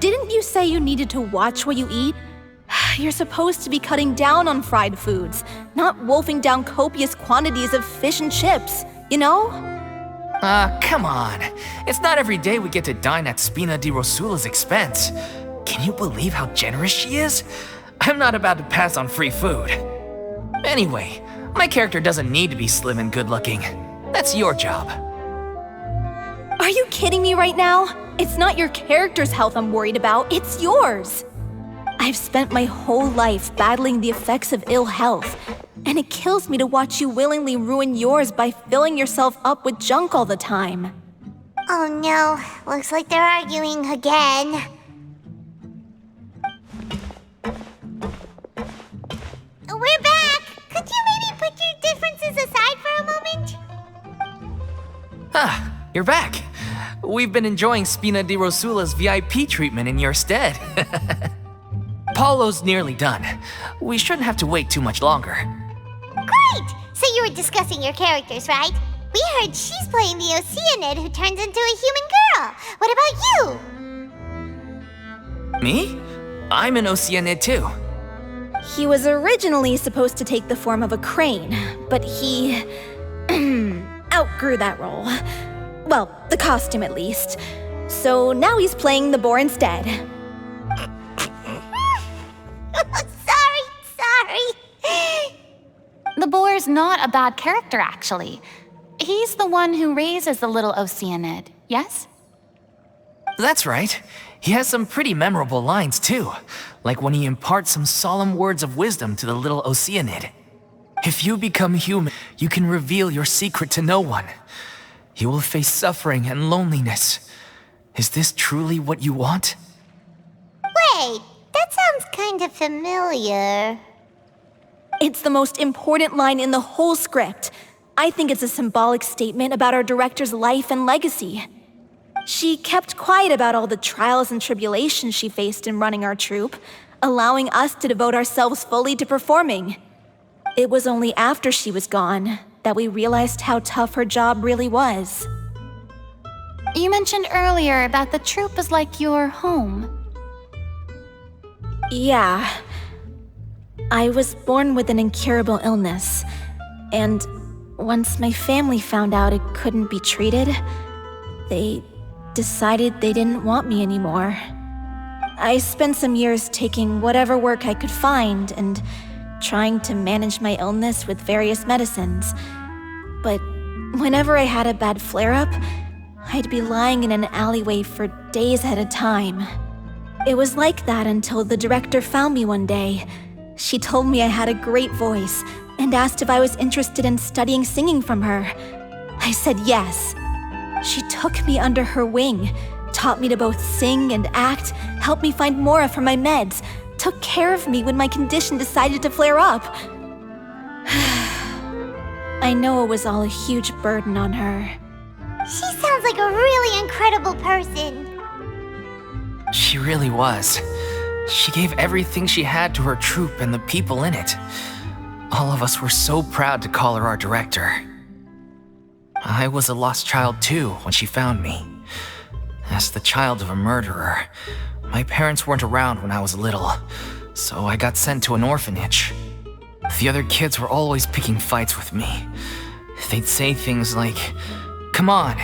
Didn't you say you needed to watch what you eat? You're supposed to be cutting down on fried foods, not wolfing down copious quantities of fish and chips, you know? Come on. It's not every day we get to dine at Spina di Rosula's expense. Can you believe how generous she is? I'm not about to pass on free food. Anyway, my character doesn't need to be slim and good-looking. That's your job. Are you kidding me right now? It's not your character's health I'm worried about, it's yours. I've spent my whole life battling the effects of ill health, and it kills me to watch you willingly ruin yours by filling yourself up with junk all the time. Oh no, looks like they're arguing again. We're back! Could you maybe put your differences aside for a moment? You're back. We've been enjoying Spina di Rosula's VIP treatment in your stead. Paulo's nearly done. We shouldn't have to wait too much longer. Great! So you were discussing your characters, right? We heard she's playing the oceanide who turns into a human girl. What about you? Me? I'm an oceanide too. He was originally supposed to take the form of a crane, but he outgrew that role. Well, the costume at least. So now he's playing the boar instead. Sorry. The boar's not a bad character, actually. He's the one who raises the little oceanide, yes? That's right. He has some pretty memorable lines too, like when he imparts some solemn words of wisdom to the little oceanide. If you become human, you can reveal your secret to no one. You will face suffering and loneliness. Is this truly what you want? Wait, that sounds kind of familiar. It's the most important line in the whole script. I think it's a symbolic statement about our director's life and legacy. She kept quiet about all the trials and tribulations she faced in running our troupe, allowing us to devote ourselves fully to performing. It was only after she was gone that we realized how tough her job really was. You mentioned earlier that the troupe is like your home. Yeah. I was born with an incurable illness, and once my family found out it couldn't be treated, they decided they didn't want me anymore. I spent some years taking whatever work I could find and trying to manage my illness with various medicines. But whenever I had a bad flare-up, I'd be lying in an alleyway for days at a time. It was like that until the director found me one day, She told me I had a great voice and asked if I was interested in studying singing from her. I said yes. She took me under her wing, taught me to both sing and act, helped me find Mora for my meds, took care of me when my condition decided to flare up. I know it was all a huge burden on her. She sounds like a really incredible person. She really was. She gave everything she had to her troupe and the people in it. All of us were so proud to call her our director. I was a lost child too when she found me. As the child of a murderer, my parents weren't around when I was little, so I got sent to an orphanage. The other kids were always picking fights with me. They'd say things like, "Come on,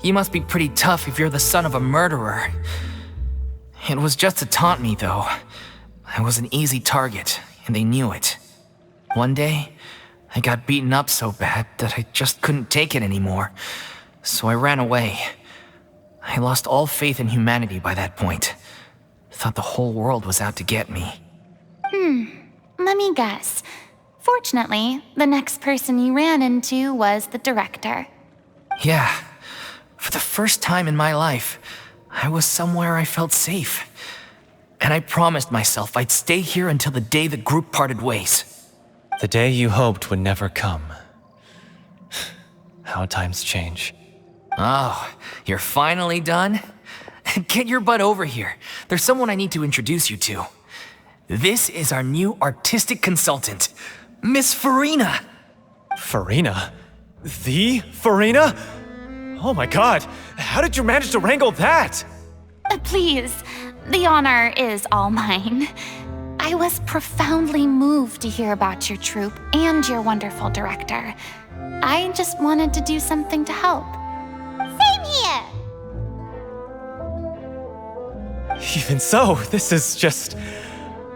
you must be pretty tough if you're the son of a murderer." It was just to taunt me, though. I was an easy target, and they knew it. One day, I got beaten up so bad that I just couldn't take it anymore, so I ran away. I lost all faith in humanity by that point. Thought the whole world was out to get me. Let me guess. Fortunately, the next person you ran into was the director. Yeah, for the first time in my life, I was somewhere I felt safe. And I promised myself I'd stay here until the day the group parted ways. The day you hoped would never come. How times change. Oh, you're finally done? Get your butt over here. There's someone I need to introduce you to. This is our new artistic consultant, Miss Farina. Farina? The Farina? Oh my god, how did you manage to wrangle that? Please, the honor is all mine. I was profoundly moved to hear about your troupe and your wonderful director. I just wanted to do something to help. Same here. Even so, this is just...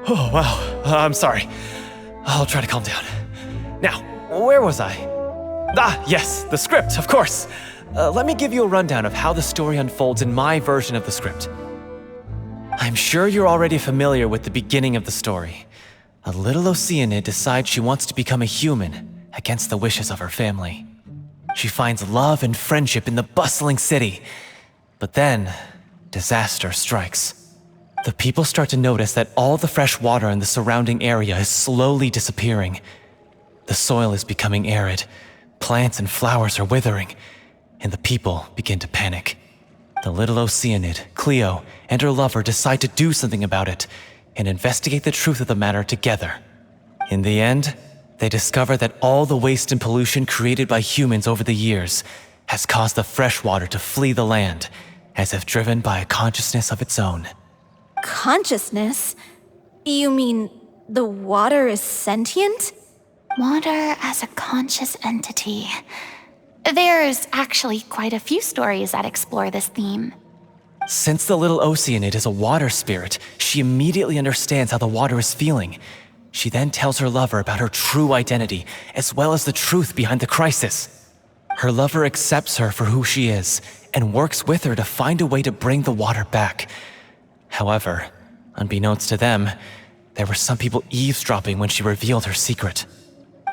Oh, wow. I'm sorry. I'll try to calm down. Now, where was I? Ah, yes, the script, of course. Let me give you a rundown of how the story unfolds in my version of the script. I'm sure you're already familiar with the beginning of the story. A little oceanide decides she wants to become a human against the wishes of her family. She finds love and friendship in the bustling city. But then, disaster strikes. The people start to notice that all the fresh water in the surrounding area is slowly disappearing. The soil is becoming arid, plants and flowers are withering, and the people begin to panic. The little oceanide, Cleo, and her lover decide to do something about it and investigate the truth of the matter together. In the end, they discover that all the waste and pollution created by humans over the years has caused the fresh water to flee the land, as if driven by a consciousness of its own. Consciousness? You mean the water is sentient? Water as a conscious entity. There's actually quite a few stories that explore this theme. Since the little oceanide is a water spirit, she immediately understands how the water is feeling. She then tells her lover about her true identity, as well as the truth behind the crisis. Her lover accepts her for who she is, and works with her to find a way to bring the water back. However, unbeknownst to them, there were some people eavesdropping when she revealed her secret.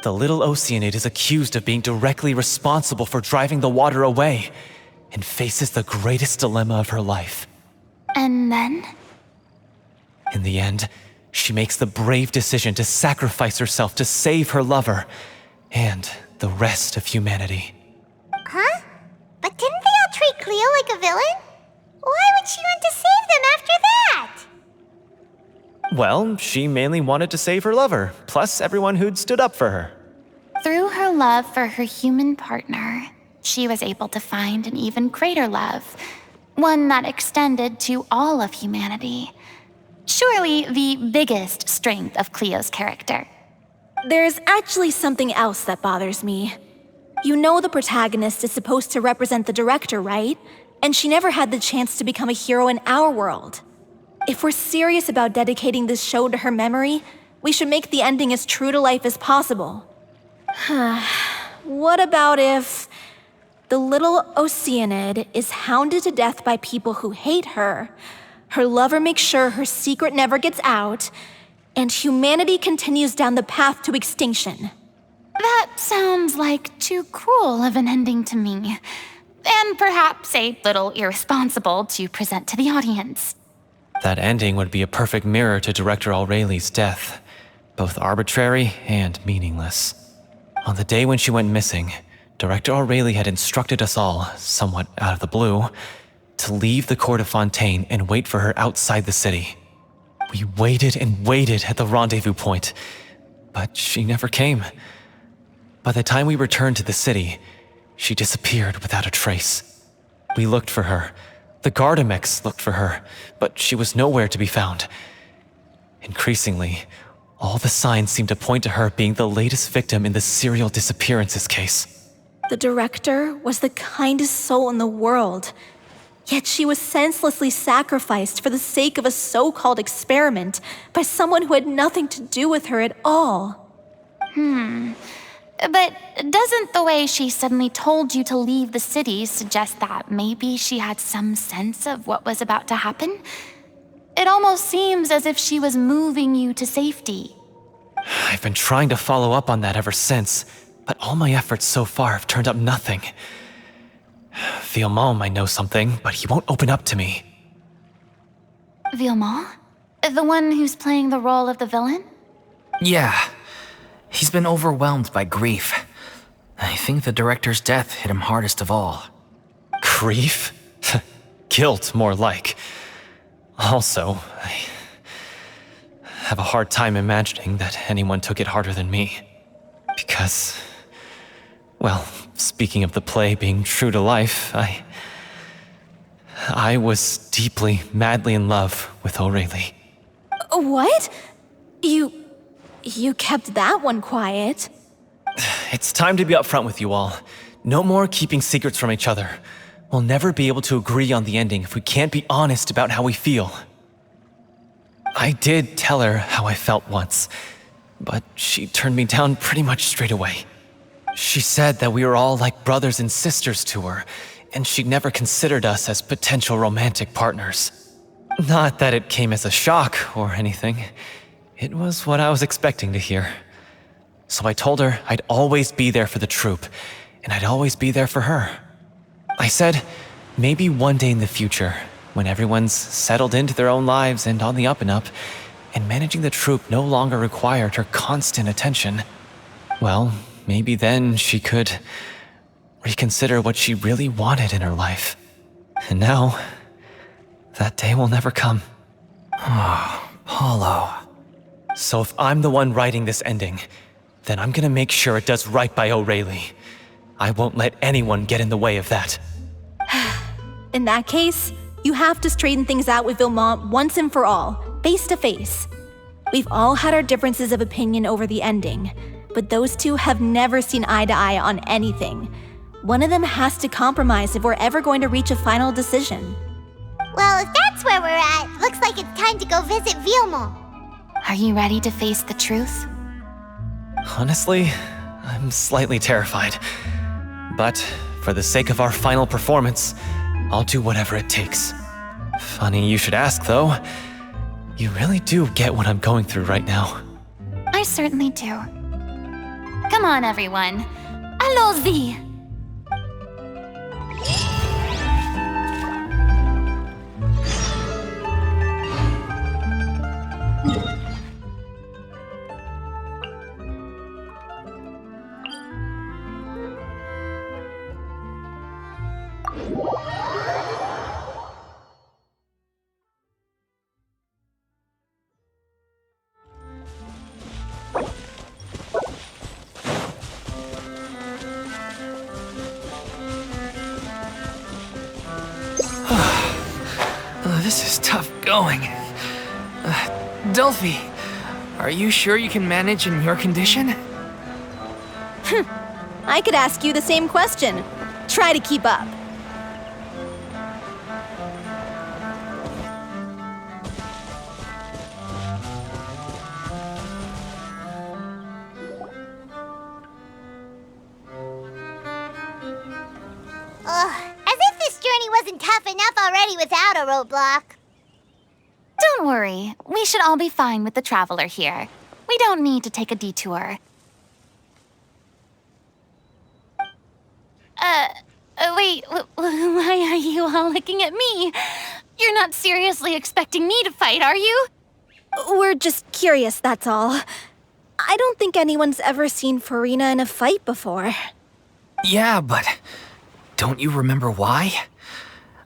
The little oceanide is accused of being directly responsible for driving the water away, and faces the greatest dilemma of her life. And then? In the end, she makes the brave decision to sacrifice herself to save her lover, and the rest of humanity. Huh? But didn't they all treat Cleo like a villain? Why would she want to save them after that? Well, she mainly wanted to save her lover, plus everyone who'd stood up for her. Through her love for her human partner, she was able to find an even greater love, one that extended to all of humanity. Surely the biggest strength of Cleo's character. There's actually something else that bothers me. You know the protagonist is supposed to represent the director, right? And she never had the chance to become a hero in our world. If we're serious about dedicating this show to her memory, we should make the ending as true to life as possible. What about if the little oceanide is hounded to death by people who hate her, her lover makes sure her secret never gets out, and humanity continues down the path to extinction. That sounds like too cruel of an ending to me, and perhaps a little irresponsible to present to the audience. That ending would be a perfect mirror to Director O'Reilly's death, both arbitrary and meaningless. On the day when she went missing, Director O'Reilly had instructed us all, somewhat out of the blue, to leave the court of Fontaine and wait for her outside the city. We waited and waited at the rendezvous point, but she never came. By the time we returned to the city, she disappeared without a trace. We looked for her. The Gardamex looked for her, but she was nowhere to be found. Increasingly, all the signs seemed to point to her being the latest victim in the serial disappearances case. The director was the kindest soul in the world, yet she was senselessly sacrificed for the sake of a so-called experiment by someone who had nothing to do with her at all. But doesn't the way she suddenly told you to leave the city suggest that maybe she had some sense of what was about to happen? It almost seems as if she was moving you to safety. I've been trying to follow up on that ever since, but all my efforts so far have turned up nothing. Villemont might know something, but he won't open up to me. Villemont? The one who's playing the role of the villain? Yeah. He's been overwhelmed by grief. I think the director's death hit him hardest of all. Grief? Guilt, more like. Also, I have a hard time imagining that anyone took it harder than me. Because, well, speaking of the play being true to life, I was deeply, madly in love with O'Reilly. What? You kept that one quiet. It's time to be upfront with you all. No more keeping secrets from each other. We'll never be able to agree on the ending if we can't be honest about how we feel. I did tell her how I felt once, but she turned me down pretty much straight away. She said that we were all like brothers and sisters to her, and she'd never considered us as potential romantic partners. Not that it came as a shock or anything. It was what I was expecting to hear. So I told her I'd always be there for the troupe, and I'd always be there for her. I said, maybe one day in the future, when everyone's settled into their own lives and on the up and up, and managing the troupe no longer required her constant attention, well, maybe then she could reconsider what she really wanted in her life. And now, that day will never come. Oh, Paulo. So if I'm the one writing this ending, then I'm gonna make sure it does right by O'Reilly. I won't let anyone get in the way of that. In that case, you have to straighten things out with Villemont once and for all, face to face. We've all had our differences of opinion over the ending, but those two have never seen eye to eye on anything. One of them has to compromise if we're ever going to reach a final decision. Well, if that's where we're at, looks like it's time to go visit Villemont. Are you ready to face the truth? Honestly, I'm slightly terrified. But for the sake of our final performance, I'll do whatever it takes. Funny you should ask, though. You really do get what I'm going through right now. I certainly do. Come on, everyone. Allons-y! This is tough going. Delphi, are you sure you can manage in your condition? I could ask you the same question. Try to keep up. As if this journey wasn't tough enough already without a roadblock. Don't worry, We should all be fine with the traveler here. We don't need to take a detour. Wait, why are you all looking at me? You're not seriously expecting me to fight, are you? We're just curious, that's all. I don't think anyone's ever seen Farina in a fight before. Yeah, but don't you remember why?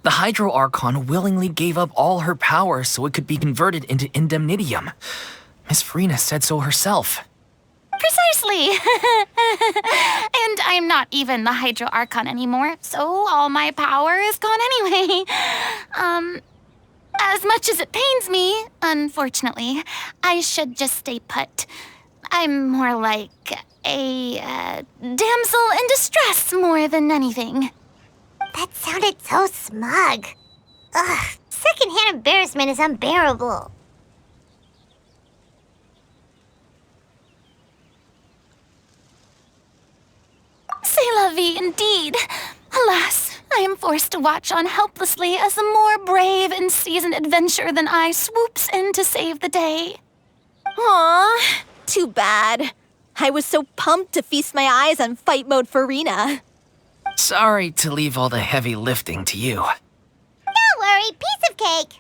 The Hydro Archon willingly gave up all her power so it could be converted into indemnitium. Miss Farina said so herself. Precisely. And I'm not even the Hydro Archon anymore, so all my power is gone anyway. As much as it pains me, unfortunately, I should just stay put. I'm more like a damsel in distress more than anything. That sounded so smug. Ugh, secondhand embarrassment is unbearable. C'est la vie indeed. Alas, I am forced to watch on helplessly as a more brave and seasoned adventurer than I swoops in to save the day. Aw, too bad. I was so pumped to feast my eyes on fight mode Farina. Sorry to leave all the heavy lifting to you. Don't worry, piece of cake.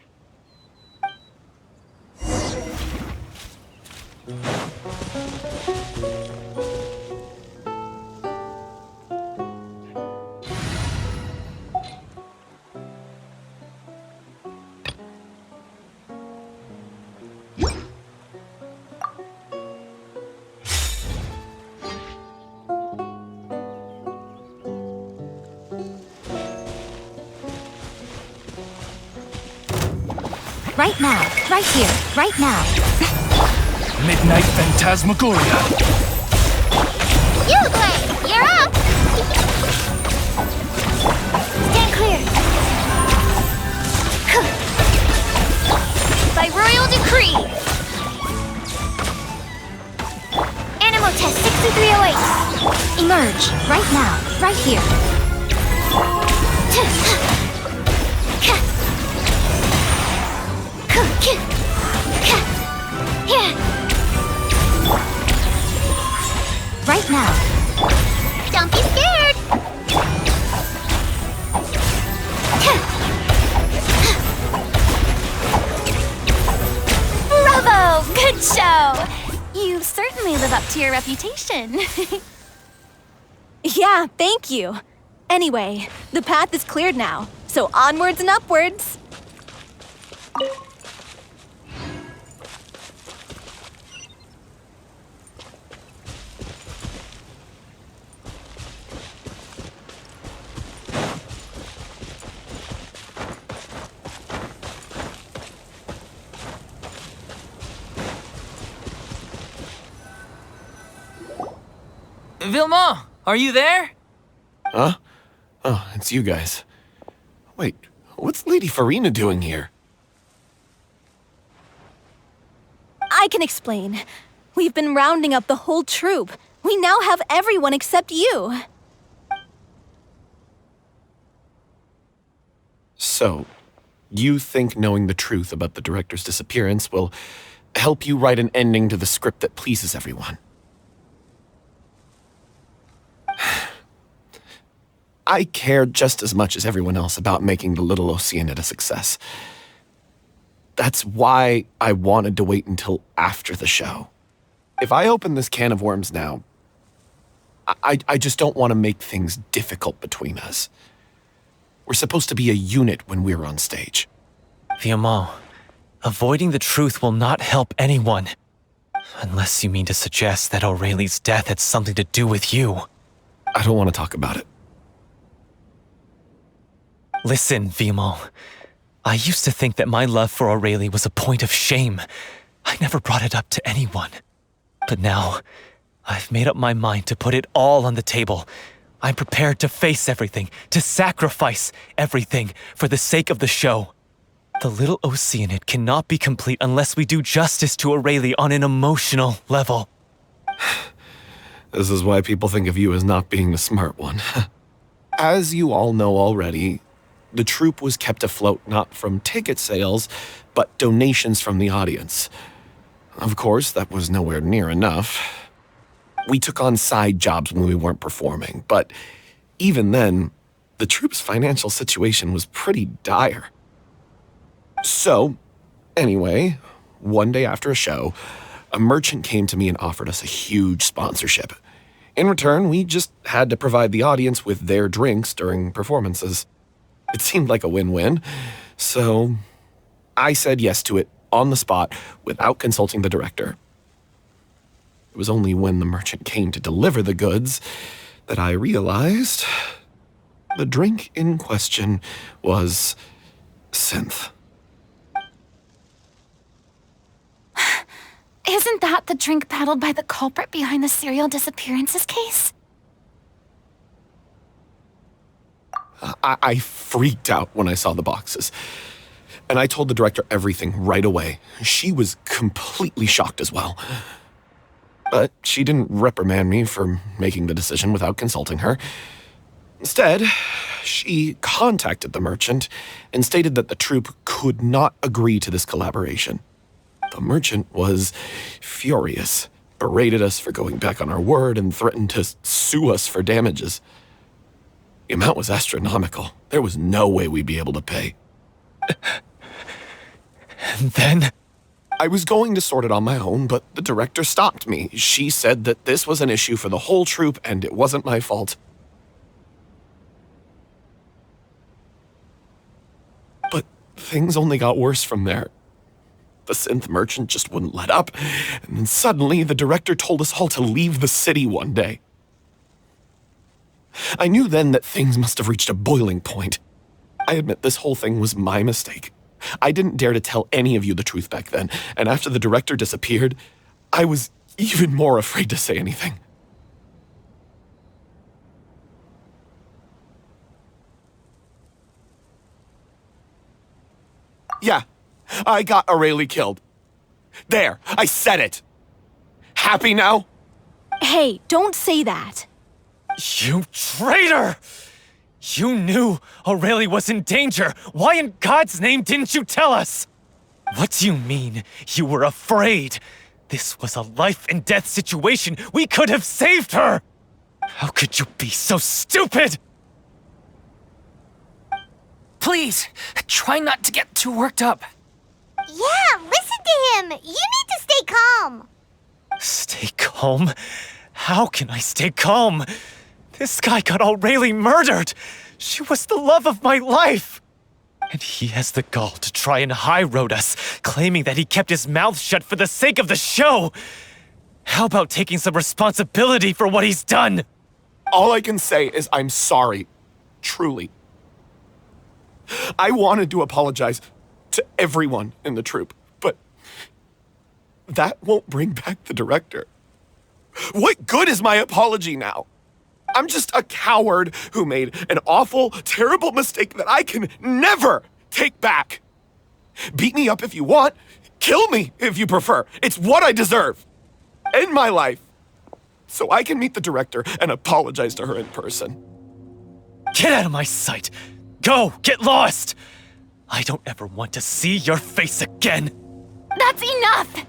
Right now, right here, right now. Midnight Phantasmagoria. You, Blade, you're up. Stand clear. By royal decree. Animal test 6308. Emerge, right now, right here. Right now. Don't be scared. Bravo! Good show! You certainly live up to your reputation. Yeah, thank you. Anyway, the path is cleared now, so onwards and upwards. Vilma, are you there? Huh? Oh, it's you guys. Wait, what's Lady Farina doing here? I can explain. We've been rounding up the whole troop. We now have everyone except you. So, you think knowing the truth about the director's disappearance will help you write an ending to the script that pleases everyone? I care just as much as everyone else about making the little oceanide a success. That's why I wanted to wait until after the show. If I open this can of worms now, I just don't want to make things difficult between us. We're supposed to be a unit when we're on stage. Viamant, avoiding the truth will not help anyone. Unless you mean to suggest that Aurelie's death had something to do with you. I don't want to talk about it. Listen, Viamant. I used to think that my love for Aurelie was a point of shame. I never brought it up to anyone. But now, I've made up my mind to put it all on the table. I'm prepared to face everything, to sacrifice everything for the sake of the show. The little oceanide cannot be complete unless we do justice to Aurelie on an emotional level. This is why people think of you as not being the smart one. As you all know already, the troupe was kept afloat not from ticket sales, but donations from the audience. Of course, that was nowhere near enough. We took on side jobs when we weren't performing, but even then, the troupe's financial situation was pretty dire. So, anyway, one day after a show, a merchant came to me and offered us a huge sponsorship. In return, we just had to provide the audience with their drinks during performances. It seemed like a win-win, so I said yes to it on the spot without consulting the director. It was only when the merchant came to deliver the goods that I realized the drink in question was synth. Isn't that the drink peddled by the culprit behind the serial disappearances case? I freaked out when I saw the boxes, and I told the director everything right away. She was completely shocked as well. But she didn't reprimand me for making the decision without consulting her. Instead, she contacted the merchant and stated that the troupe could not agree to this collaboration. The merchant was furious, berated us for going back on our word, and threatened to sue us for damages. The amount was astronomical. There was no way we'd be able to pay. And then? I was going to sort it on my own, but the director stopped me. She said that this was an issue for the whole troupe and it wasn't my fault. But things only got worse from there. The synth merchant just wouldn't let up, and then suddenly the director told us all to leave the city one day. I knew then that things must have reached a boiling point. I admit this whole thing was my mistake. I didn't dare to tell any of you the truth back then, and after the director disappeared, I was even more afraid to say anything. Yeah, I got Aurelie killed. There, I said it. Happy now? Hey, don't say that. You traitor! You knew Aurelie was in danger. Why in God's name didn't you tell us? What do you mean, you were afraid? This was a life and death situation. We could have saved her! How could you be so stupid? Please, try not to get too worked up. Yeah, listen to him. You need to stay calm. Stay calm? How can I stay calm? This guy got Aurelie murdered! She was the love of my life! And he has the gall to try and high-road us, claiming that he kept his mouth shut for the sake of the show! How about taking some responsibility for what he's done? All I can say is I'm sorry. Truly. I wanted to apologize to everyone in the troupe, but that won't bring back the director. What good is my apology now? I'm just a coward who made an awful, terrible mistake that I can never take back. Beat me up if you want. Kill me if you prefer. It's what I deserve. End my life so I can meet the director and apologize to her in person. Get out of my sight! Go! Get lost! I don't ever want to see your face again! That's enough!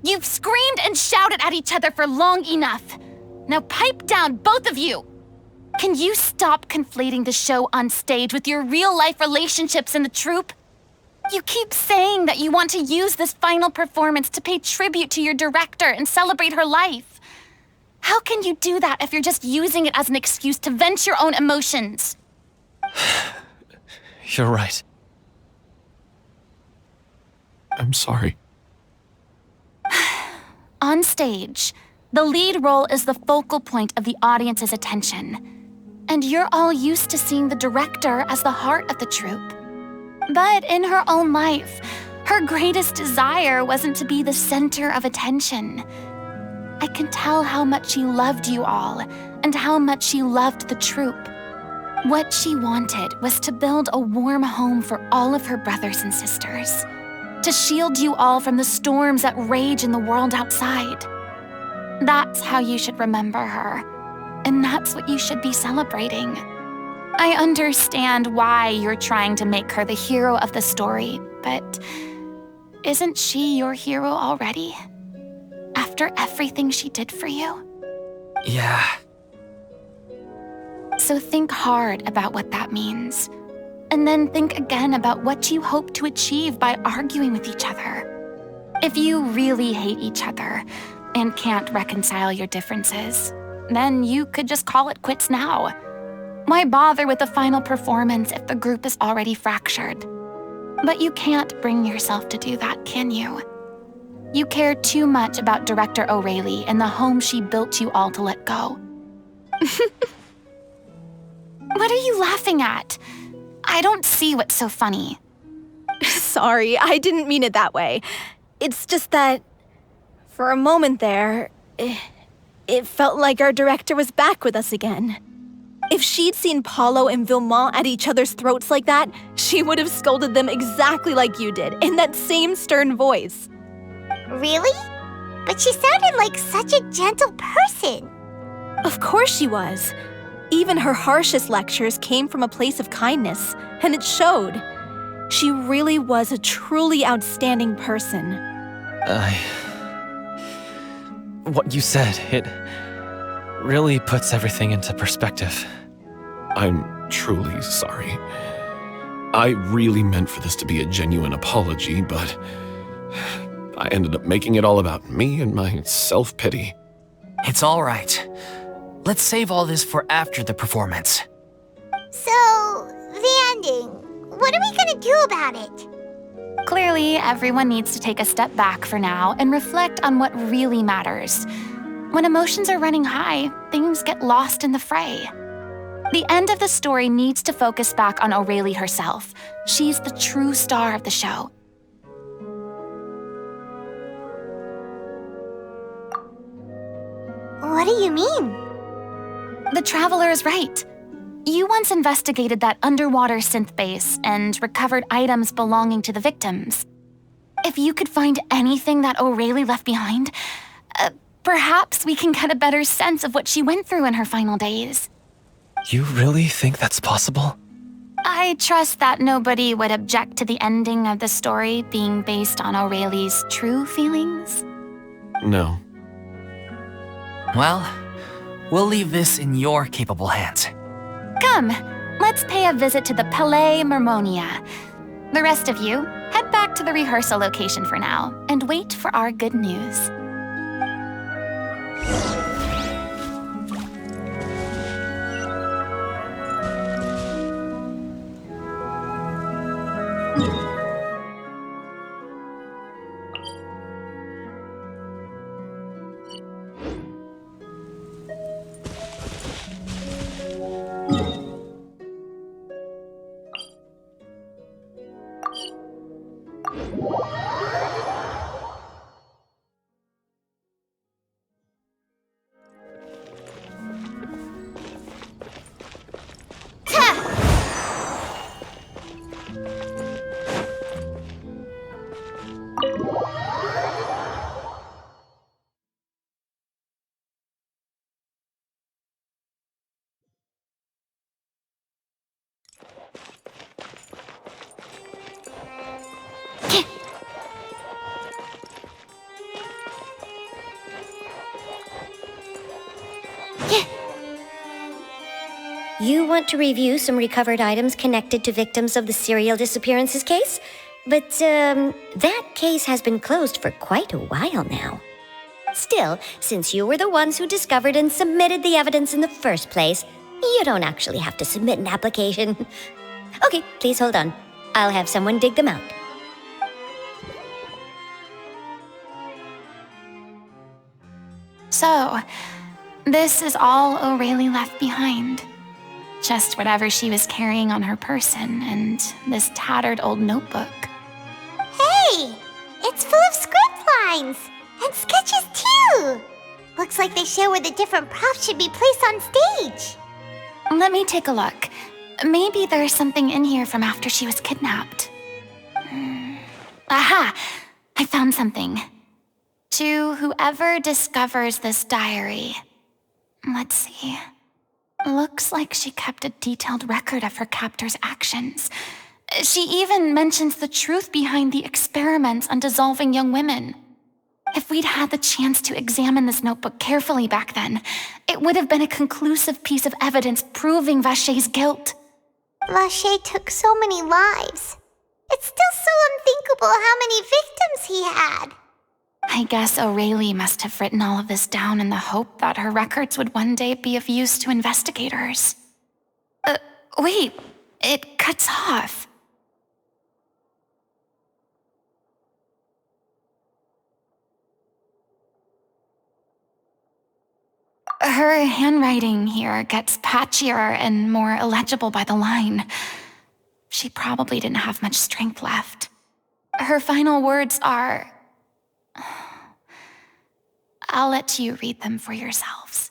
You've screamed and shouted at each other for long enough. Now pipe down, both of you! Can you stop conflating the show on stage with your real-life relationships in the troupe? You keep saying that you want to use this final performance to pay tribute to your director and celebrate her life. How can you do that if you're just using it as an excuse to vent your own emotions? You're right. I'm sorry. On stage, the lead role is the focal point of the audience's attention. And you're all used to seeing the director as the heart of the troupe. But in her own life, her greatest desire wasn't to be the center of attention. I can tell how much she loved you all, and how much she loved the troupe. What she wanted was to build a warm home for all of her brothers and sisters, to shield you all from the storms that rage in the world outside. That's how you should remember her, and that's what you should be celebrating. I understand why you're trying to make her the hero of the story, but isn't she your hero already? After everything she did for you? Yeah. So think hard about what that means. And then think again about what you hope to achieve by arguing with each other. If you really hate each other and can't reconcile your differences, then you could just call it quits now. Why bother with the final performance if the group is already fractured? But you can't bring yourself to do that, can you? You care too much about Director O'Reilly and the home she built you all to let go. What are you laughing at? I don't see what's so funny. Sorry, I didn't mean it that way. It's just that, for a moment there, it felt like our director was back with us again. If she'd seen Paulo and Villemont at each other's throats like that, she would have scolded them exactly like you did, in that same stern voice. Really? But she sounded like such a gentle person. Of course she was. Even her harshest lectures came from a place of kindness, and it showed. She really was a truly outstanding person. What you said, it really puts everything into perspective. I'm truly sorry. I really meant for this to be a genuine apology, but I ended up making it all about me and my self-pity. It's all right. Let's save all this for after the performance. So, the ending. What are we gonna do about it? Clearly, everyone needs to take a step back for now and reflect on what really matters. When emotions are running high, things get lost in the fray. The end of the story needs to focus back on O'Reilly herself. She's the true star of the show. What do you mean? The Traveler is right. You once investigated that underwater synth base and recovered items belonging to the victims. If you could find anything that O'Reilly left behind, perhaps we can get a better sense of what she went through in her final days. You really think that's possible? I trust that nobody would object to the ending of the story being based on O'Reilly's true feelings. No. Well, we'll leave this in your capable hands. Come, let's pay a visit to the Palais Mermonia. The rest of you, head back to the rehearsal location for now and wait for our good news. You want to review some recovered items connected to victims of the serial disappearances case? But, that case has been closed for quite a while now. Still, since you were the ones who discovered and submitted the evidence in the first place, you don't actually have to submit an application. Okay, please hold on. I'll have someone dig them out. So, this is all O'Reilly left behind. Just whatever she was carrying on her person and this tattered old notebook. Hey! It's full of script lines! And sketches too! Looks like they show where the different props should be placed on stage. Let me take a look. Maybe there's something in here from after she was kidnapped. Aha! I found something. To whoever discovers this diary. Let's see. Looks like she kept a detailed record of her captor's actions. She even mentions the truth behind the experiments on dissolving young women. If we'd had the chance to examine this notebook carefully back then, it would have been a conclusive piece of evidence proving Vacher's guilt. Vacher took so many lives. It's still so unthinkable how many victims he had. I guess O'Reilly must have written all of this down in the hope that her records would one day be of use to investigators. Wait, it cuts off. Her handwriting here gets patchier and more illegible by the line. She probably didn't have much strength left. Her final words are... I'll let you read them for yourselves.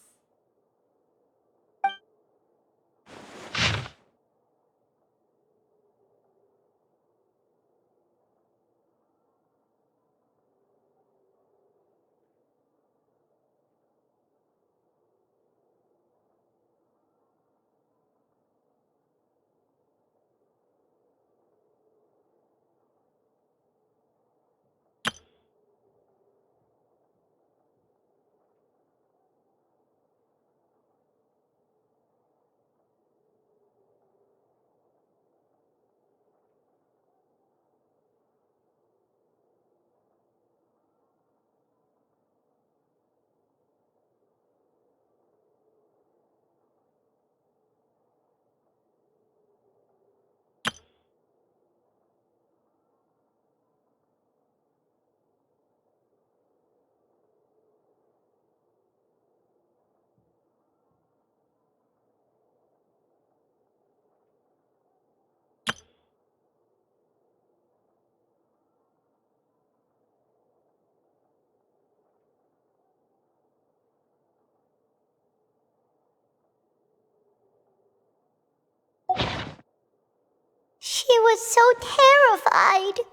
She was so terrified.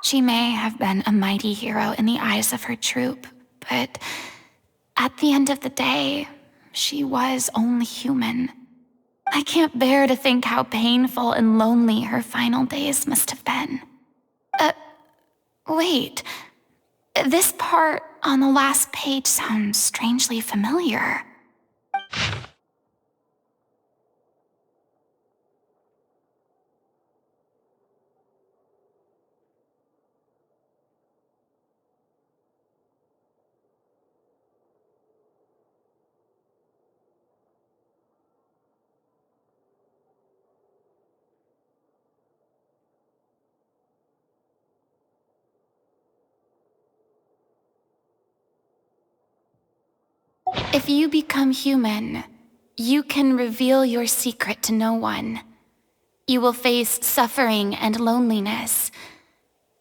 She may have been a mighty hero in the eyes of her troop, but at the end of the day, she was only human. I can't bear to think how painful and lonely her final days must have been. Wait. This part on the last page sounds strangely familiar. If you become human, you can reveal your secret to no one. You will face suffering and loneliness.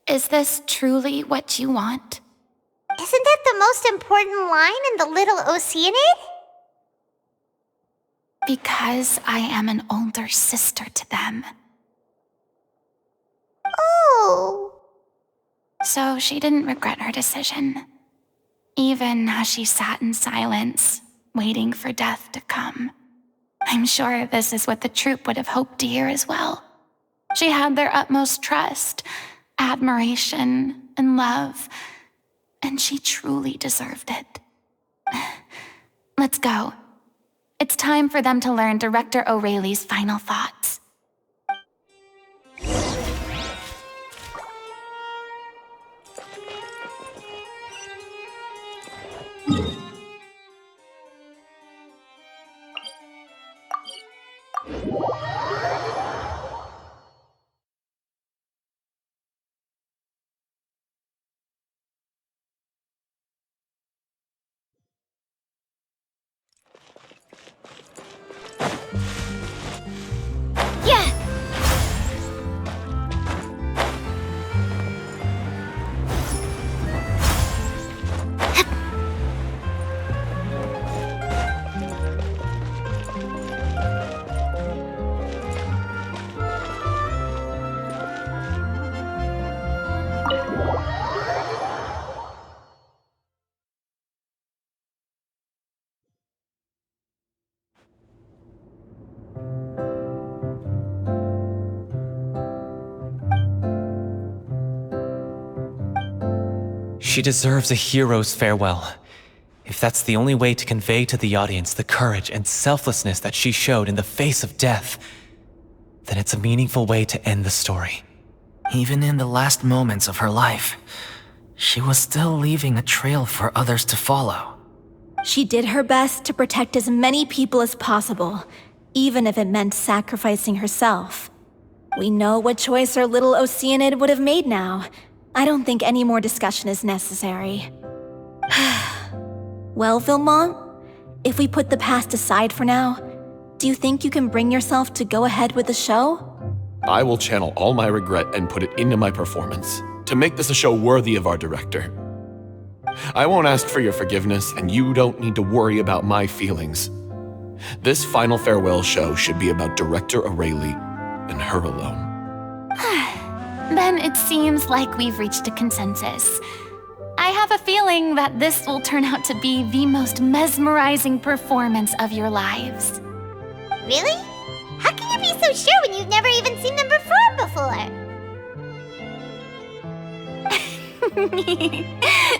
Is this truly what you want? Isn't that the most important line in the little oceanide? Because I am an older sister to them. Oh. So she didn't regret her decision, even as she sat in silence, waiting for death to come. I'm sure this is what the troupe would have hoped to hear as well. She had their utmost trust, admiration, and love, and she truly deserved it. Let's go. It's time for them to learn Director O'Reilly's final thoughts. She deserves a hero's farewell. If that's the only way to convey to the audience the courage and selflessness that she showed in the face of death, then it's a meaningful way to end the story. Even in the last moments of her life, she was still leaving a trail for others to follow. She did her best to protect as many people as possible, even if it meant sacrificing herself. We know what choice our little oceanide would have made now. I don't think any more discussion is necessary. Well, Vilmont, if we put the past aside for now, do you think you can bring yourself to go ahead with the show? I will channel all my regret and put it into my performance, to make this a show worthy of our director. I won't ask for your forgiveness, and you don't need to worry about my feelings. This final farewell show should be about Director O'Reilly and her alone. Then it seems like we've reached a consensus. I have a feeling that this will turn out to be the most mesmerizing performance of your lives. Really? How can you be so sure when you've never even seen them perform before?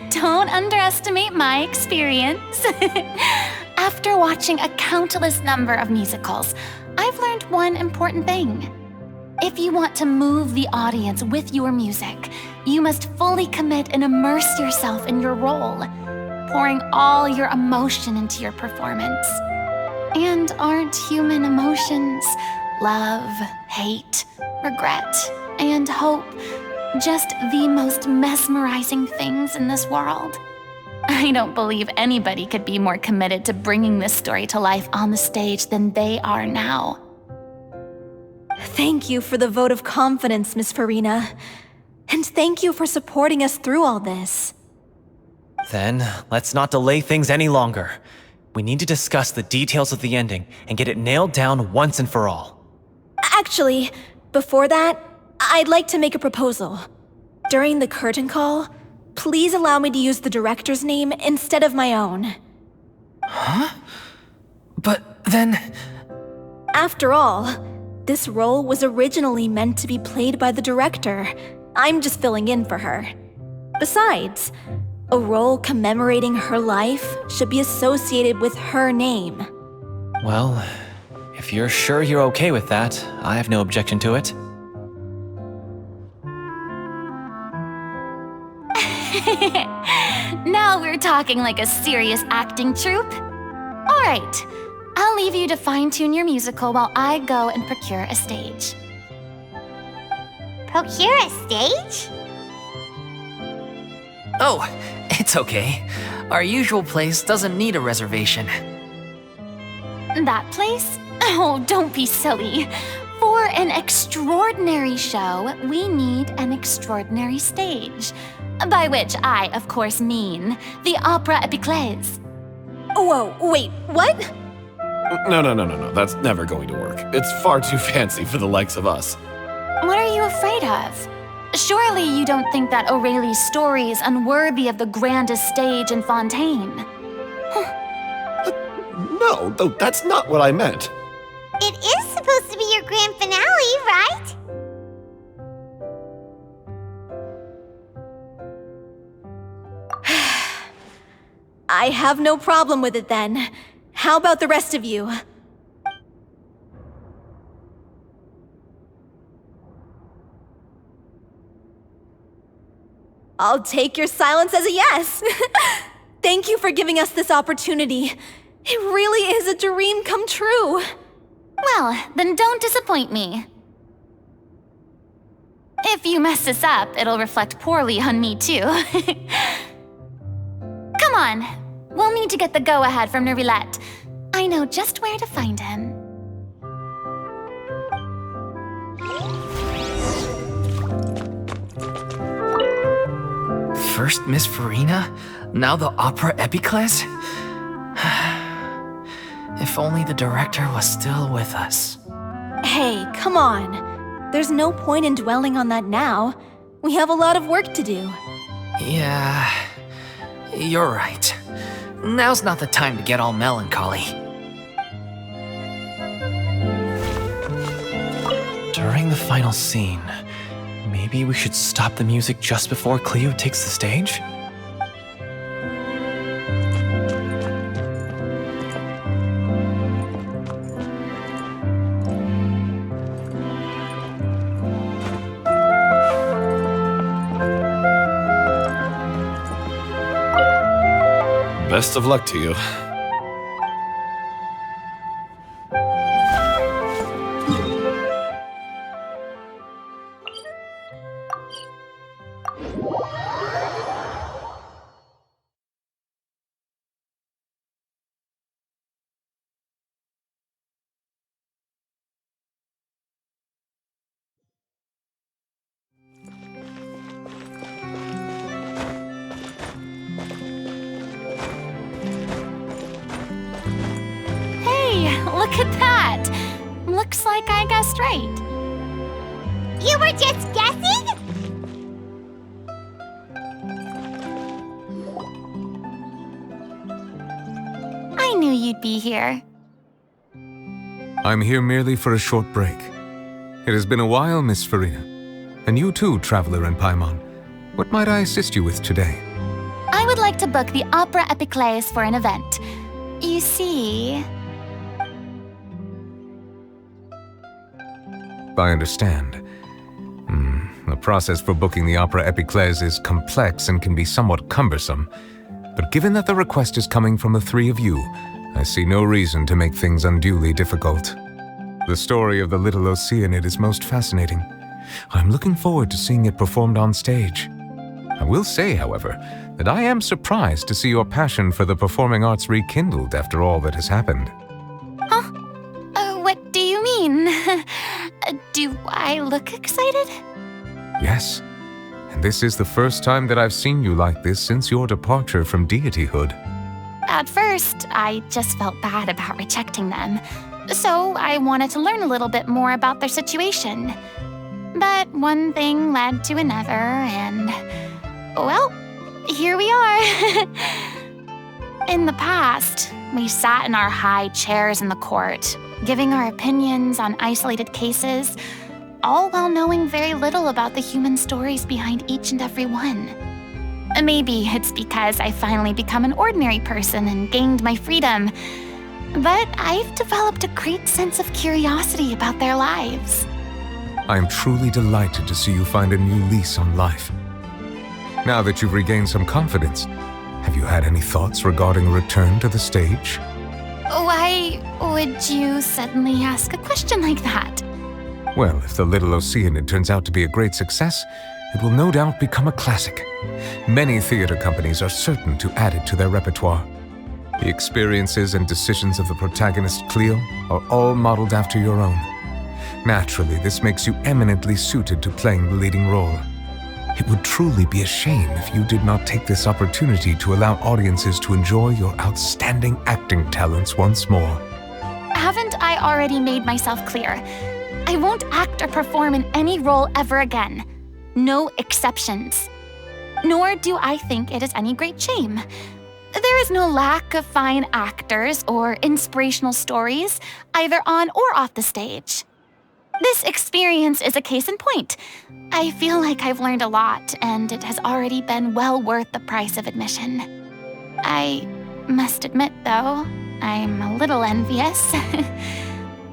Don't underestimate my experience. After watching a countless number of musicals, I've learned one important thing. If you want to move the audience with your music, you must fully commit and immerse yourself in your role, pouring all your emotion into your performance. And aren't human emotions, love, hate, regret, and hope, just the most mesmerizing things in this world? I don't believe anybody could be more committed to bringing this story to life on the stage than they are now. Thank you for the vote of confidence, Miss Farina. And thank you for supporting us through all this. Then, let's not delay things any longer. We need to discuss the details of the ending and get it nailed down once and for all. Actually, before that, I'd like to make a proposal. During the curtain call, please allow me to use the director's name instead of my own. Huh? But then... After all, this role was originally meant to be played by the director. I'm just filling in for her. Besides, a role commemorating her life should be associated with her name. Well, if you're sure you're okay with that, I have no objection to it. Now we're talking like a serious acting troupe. All right, I'll leave you to fine-tune your musical while I go and procure a stage. Procure a stage? Oh, it's okay. Our usual place doesn't need a reservation. That place? Oh, don't be silly. For an extraordinary show, we need an extraordinary stage. By which I, of course, mean the Opera Epiclese. Whoa, wait, what? No. That's never going to work. It's far too fancy for the likes of us. What are you afraid of? Surely you don't think that O'Reilly's story is unworthy of the grandest stage in Fontaine. No, that's not what I meant. It is supposed to be your grand finale, right? I have no problem with it then. How about the rest of you? I'll take your silence as a yes. Thank you for giving us this opportunity. It really is a dream come true. Well, then don't disappoint me. If you mess this up, it'll reflect poorly on me too. Come on, we'll need to get the go-ahead from Nervilette. I know just where to find him. First Miss Farina, now the Opera Epiclese? If only the director was still with us. Hey, come on. There's no point in dwelling on that now. We have a lot of work to do. Yeah, you're right. Now's not the time to get all melancholy. During the final scene, maybe we should stop the music just before Cleo takes the stage? Best of luck to you. Look at that! Looks like I guessed right. You were just guessing? I knew you'd be here. I'm here merely for a short break. It has been a while, Miss Farina. And you too, Traveler in Paimon. What might I assist you with today? I would like to book the Opera Epiclese for an event. You see... I understand. The process for booking the Opera Epiclese is complex and can be somewhat cumbersome. But given that the request is coming from the three of you, I see no reason to make things unduly difficult. The story of the little oceanide is most fascinating. I'm looking forward to seeing it performed on stage. I will say, however, that I am surprised to see your passion for the performing arts rekindled after all that has happened. Huh? What do you mean? Do I look excited? Yes, and this is the first time that I've seen you like this since your departure from deityhood. At first, I just felt bad about rejecting them, so I wanted to learn a little bit more about their situation. But one thing led to another, and... well, here we are. In the past, we sat in our high chairs in the court, giving our opinions on isolated cases, all while knowing very little about the human stories behind each and every one. Maybe it's because I finally become an ordinary person and gained my freedom, but I've developed a great sense of curiosity about their lives. I am truly delighted to see you find a new lease on life. Now that you've regained some confidence, have you had any thoughts regarding a return to the stage? Why would you suddenly ask a question like that? Well, if the Little Oceanide turns out to be a great success, it will no doubt become a classic. Many theater companies are certain to add it to their repertoire. The experiences and decisions of the protagonist Cleo are all modeled after your own. Naturally, this makes you eminently suited to playing the leading role. It would truly be a shame if you did not take this opportunity to allow audiences to enjoy your outstanding acting talents once more. Haven't I already made myself clear? I won't act or perform in any role ever again. No exceptions. Nor do I think it is any great shame. There is no lack of fine actors or inspirational stories, either on or off the stage. This experience is a case in point. I feel like I've learned a lot, and it has already been well worth the price of admission. I must admit, though, I'm a little envious.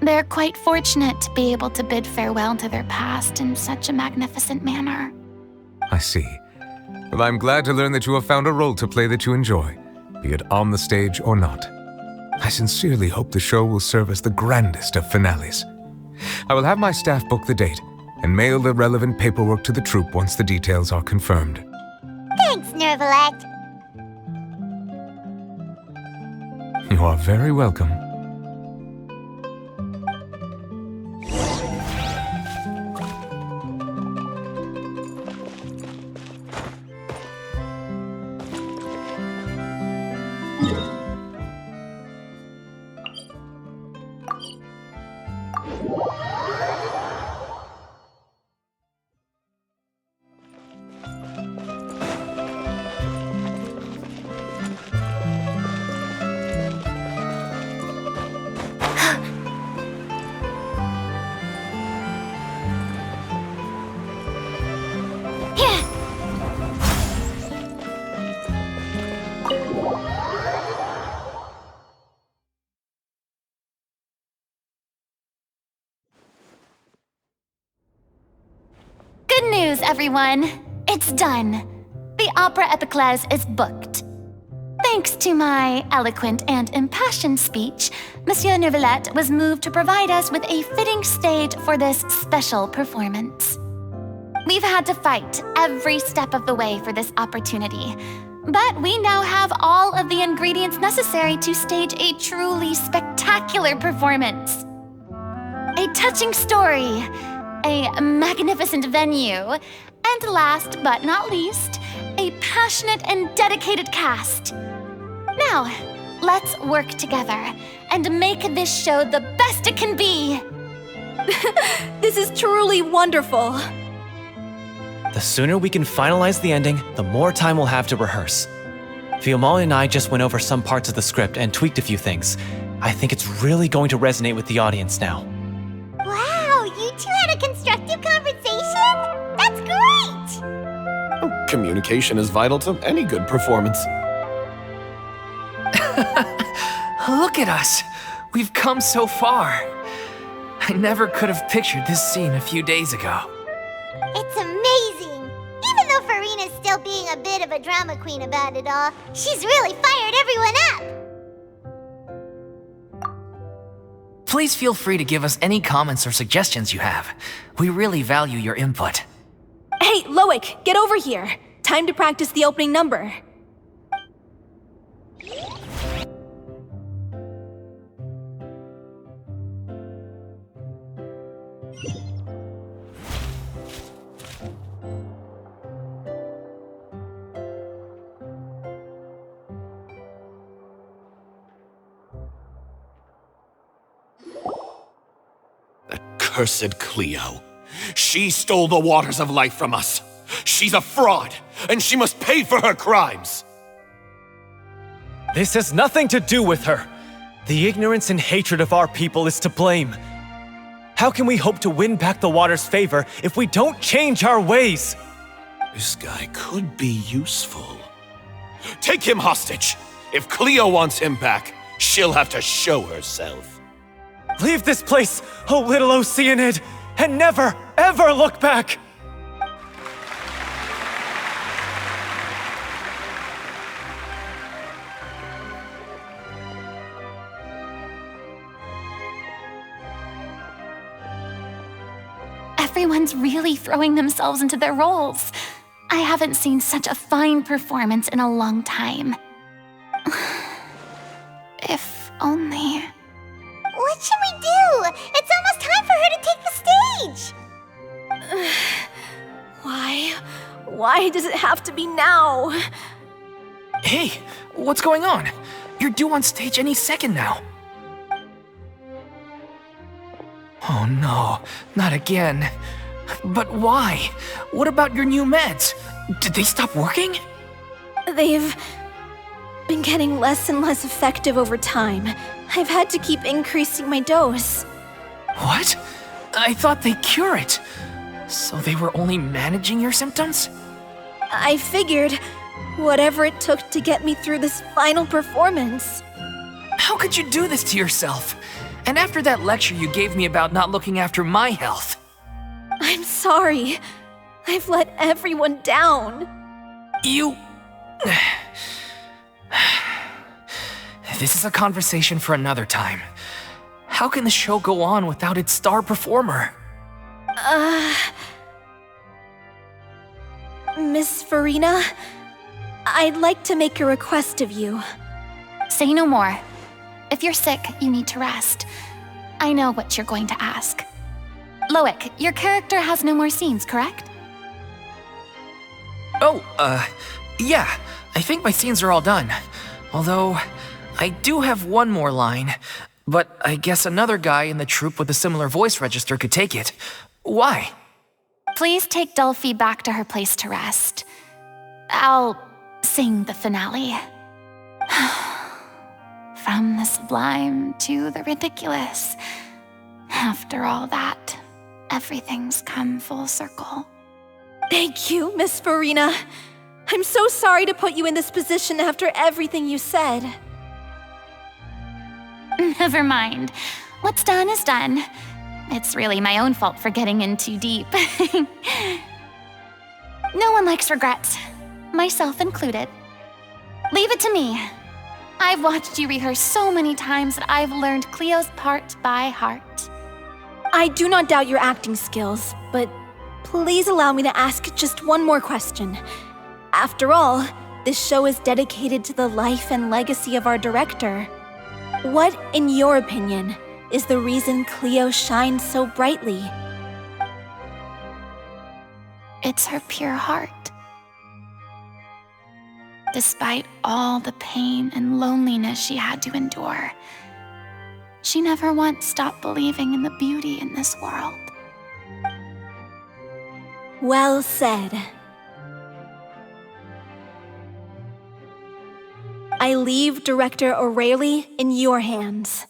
They're quite fortunate to be able to bid farewell to their past in such a magnificent manner. I see. Well, I'm glad to learn that you have found a role to play that you enjoy, be it on the stage or not. I sincerely hope the show will serve as the grandest of finales. I will have my staff book the date and mail the relevant paperwork to the troupe once the details are confirmed. Thanks, Nervalette. You are very welcome. Good news, everyone! It's done! The Opera Epiclese is booked. Thanks to my eloquent and impassioned speech, Monsieur Neuvillette was moved to provide us with a fitting stage for this special performance. We've had to fight every step of the way for this opportunity, but we now have all of the ingredients necessary to stage a truly spectacular performance. A touching story, a magnificent venue, and last but not least, a passionate and dedicated cast. Now, let's work together and make this show the best it can be. This is truly wonderful. The sooner we can finalize the ending, the more time we'll have to rehearse. Fiamma and I just went over some parts of the script and tweaked a few things. I think it's really going to resonate with the audience now. Wow, you two had a constructive conversation? That's great! Communication is vital to any good performance. Look at us! We've come so far. I never could have pictured this scene a few days ago. It's amazing! Even though Farina's still being a bit of a drama queen about it all, she's really fired everyone up! Please feel free to give us any comments or suggestions you have. We really value your input. Hey, Loic, get over here. Time to practice the opening number. Cursed Cleo. She stole the waters of life from us. She's a fraud, and she must pay for her crimes. This has nothing to do with her. The ignorance and hatred of our people is to blame. How can we hope to win back the water's favor if we don't change our ways? This guy could be useful. Take him hostage. If Cleo wants him back, she'll have to show herself. Leave this place, oh little oceanide, and never, ever look back! Everyone's really throwing themselves into their roles. I haven't seen such a fine performance in a long time. If only... What should we do? It's almost time for her to take the stage! Why? Why does it have to be now? Hey, what's going on? You're due on stage any second now. Oh no, not again. But why? What about your new meds? Did they stop working? They've been getting less and less effective over time. I've had to keep increasing my dose. What? I thought they cure it. So they were only managing your symptoms? I figured whatever it took to get me through this final performance. How could you do this to yourself? And after that lecture you gave me about not looking after my health. I'm sorry. I've let everyone down. You... This is a conversation for another time. How can the show go on without its star performer? Miss Farina, I'd like to make a request of you. Say no more. If you're sick, you need to rest. I know what you're going to ask. Loic, your character has no more scenes, correct? Oh, yeah. I think my scenes are all done. Although, I do have one more line. But I guess another guy in the troupe with a similar voice register could take it. Why? Please take Delphi back to her place to rest. I'll sing the finale. From the sublime to the ridiculous. After all that, everything's come full circle. Thank you, Miss Farina. I'm so sorry to put you in this position after everything you said. Never mind. What's done is done. It's really my own fault for getting in too deep. No one likes regrets, myself included. Leave it to me. I've watched you rehearse so many times that I've learned Cleo's part by heart. I do not doubt your acting skills, but please allow me to ask just one more question. After all, this show is dedicated to the life and legacy of our director. What, in your opinion, is the reason Cleo shines so brightly? It's her pure heart. Despite all the pain and loneliness she had to endure, she never once stopped believing in the beauty in this world. Well said. I leave Director O'Reilly in your hands.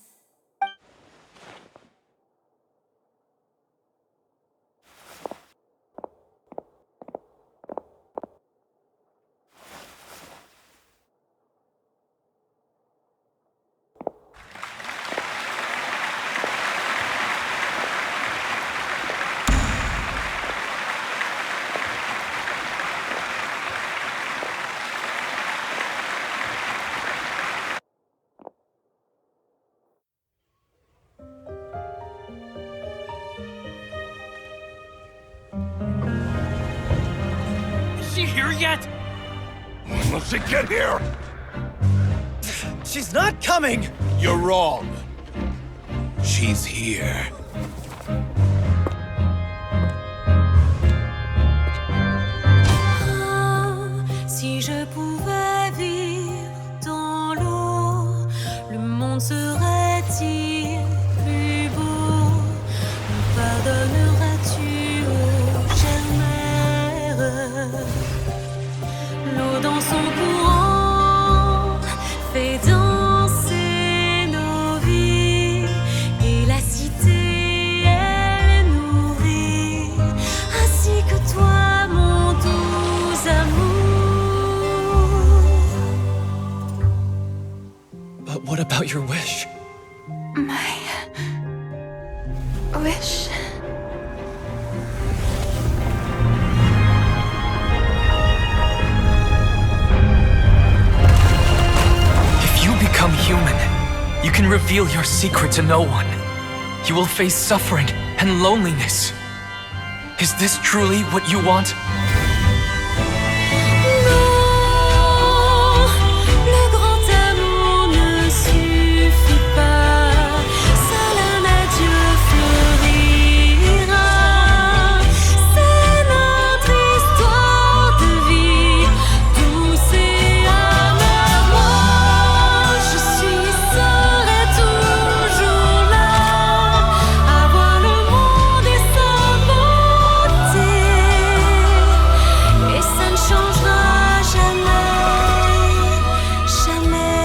Is she here yet? When will she get here? She's not coming! You're wrong. She's here. Si je pouvais vivre dans l'eau, le monde serait-il plus beau? Me pardonneras-tu, ô chère mère? L'eau dans son courant fait danser nos vies, et la cité elle nourrit, ainsi que toi, mon doux amour. But what about your wish? My wish. If you become human, you can reveal your secret to no one. You will face suffering and loneliness. Is this truly what you want? Le grand amour ne suffit pas, seul un adieu fleurira. C'est notre histoire de vie, douce et amère. Moi, je serai toujours là, à voir le monde et sa beauté, et ça ne changera jamais, jamais.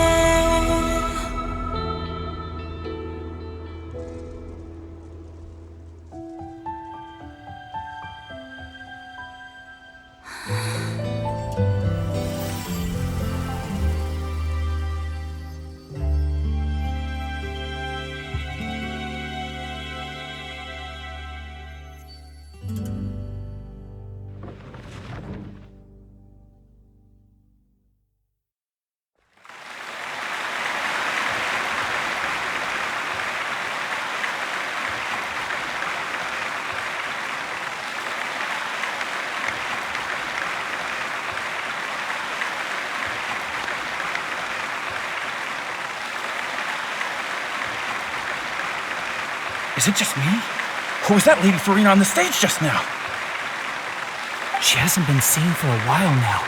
Is it just me? Who was that lady Farina on the stage just now? She hasn't been seen for a while now,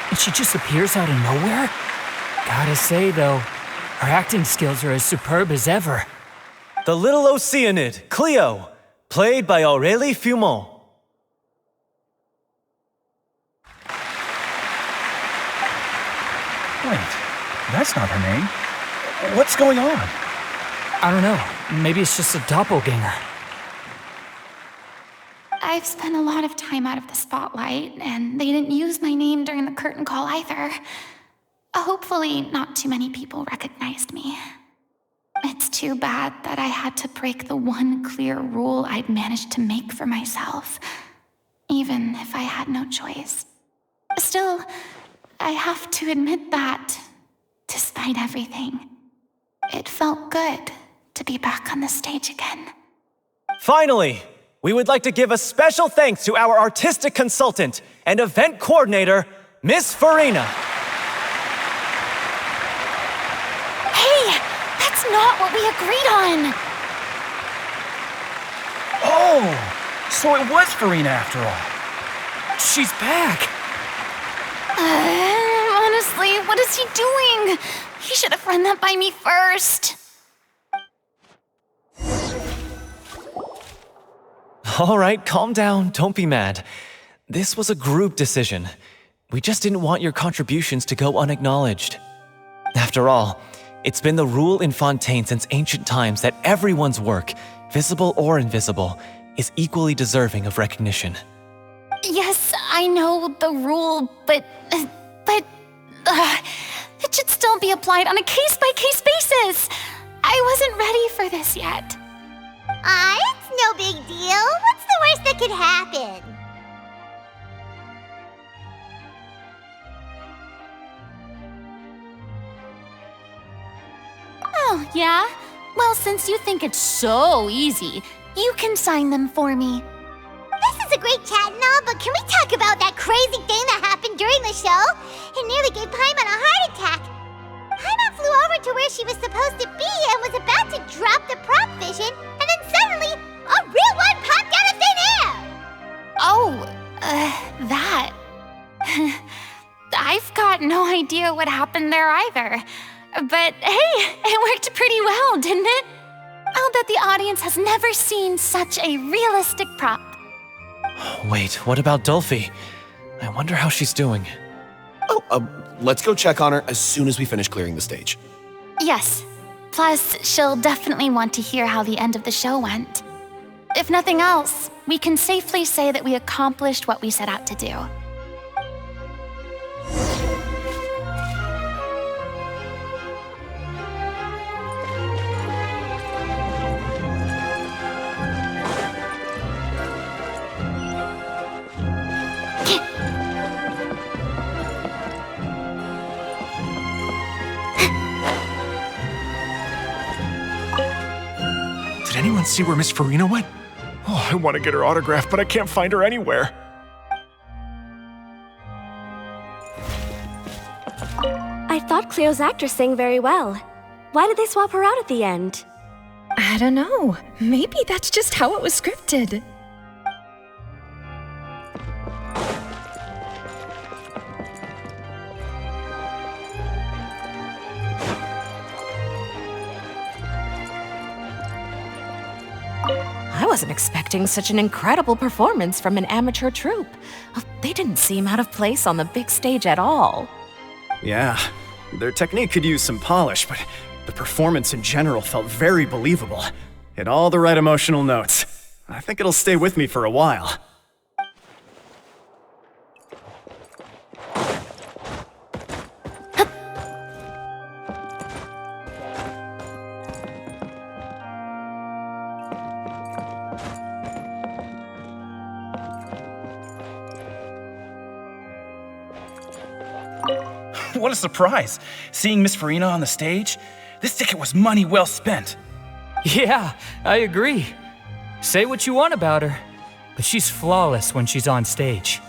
and she just appears out of nowhere? Gotta say, though, her acting skills are as superb as ever. The little oceanide, Cleo, played by Aurélie Fumont. Wait, that's not her name. What's going on? I don't know. Maybe it's just a doppelganger. I've spent a lot of time out of the spotlight, and they didn't use my name during the curtain call either. Hopefully, not too many people recognized me. It's too bad that I had to break the one clear rule I'd managed to make for myself, even if I had no choice. Still, I have to admit that, despite despite everything. It felt good to be back on the stage again. Finally, we would like to give a special thanks to our artistic consultant and event coordinator, Miss Farina. Hey, that's not what we agreed on. Oh, so it was Farina after all. She's back. Honestly, what is he doing? He should have run that by me first. All right, calm down, don't be mad. This was a group decision. We just didn't want your contributions to go unacknowledged. After all, it's been the rule in Fontaine since ancient times that everyone's work, visible or invisible, is equally deserving of recognition. Yes, I know the rule, but it should still be applied on a case-by-case basis. I wasn't ready for this yet. It's no big deal. What's the worst that could happen? Oh, yeah? Well, since you think it's so easy, you can sign them for me. This is a great chat and all, but can we talk about that crazy thing that happened during the show? It nearly gave Paimon a heart attack. Paimon flew over to where she was supposed to be and was about to drop the prop vision, and then suddenly, a real one popped out of thin air! Oh, that. I've got no idea what happened there either. But hey, it worked pretty well, didn't it? I'll bet the audience has never seen such a realistic prop. Wait, what about Dolphy? I wonder how she's doing. Oh, let's go check on her as soon as we finish clearing the stage. Yes. Plus, she'll definitely want to hear how the end of the show went. If nothing else, we can safely say that we accomplished what we set out to do. Did anyone see where Miss Farina went? Oh, I want to get her autograph, but I can't find her anywhere. I thought Cleo's actress sang very well. Why did they swap her out at the end? I don't know. Maybe that's just how it was scripted. I wasn't expecting such an incredible performance from an amateur troupe. They didn't seem out of place on the big stage at all. Yeah, their technique could use some polish, but the performance in general felt very believable. Hit all the right emotional notes. I think it'll stay with me for a while. What a surprise! Seeing Miss Farina on the stage? This ticket was money well spent. Yeah, I agree. Say what you want about her, but she's flawless when she's on stage.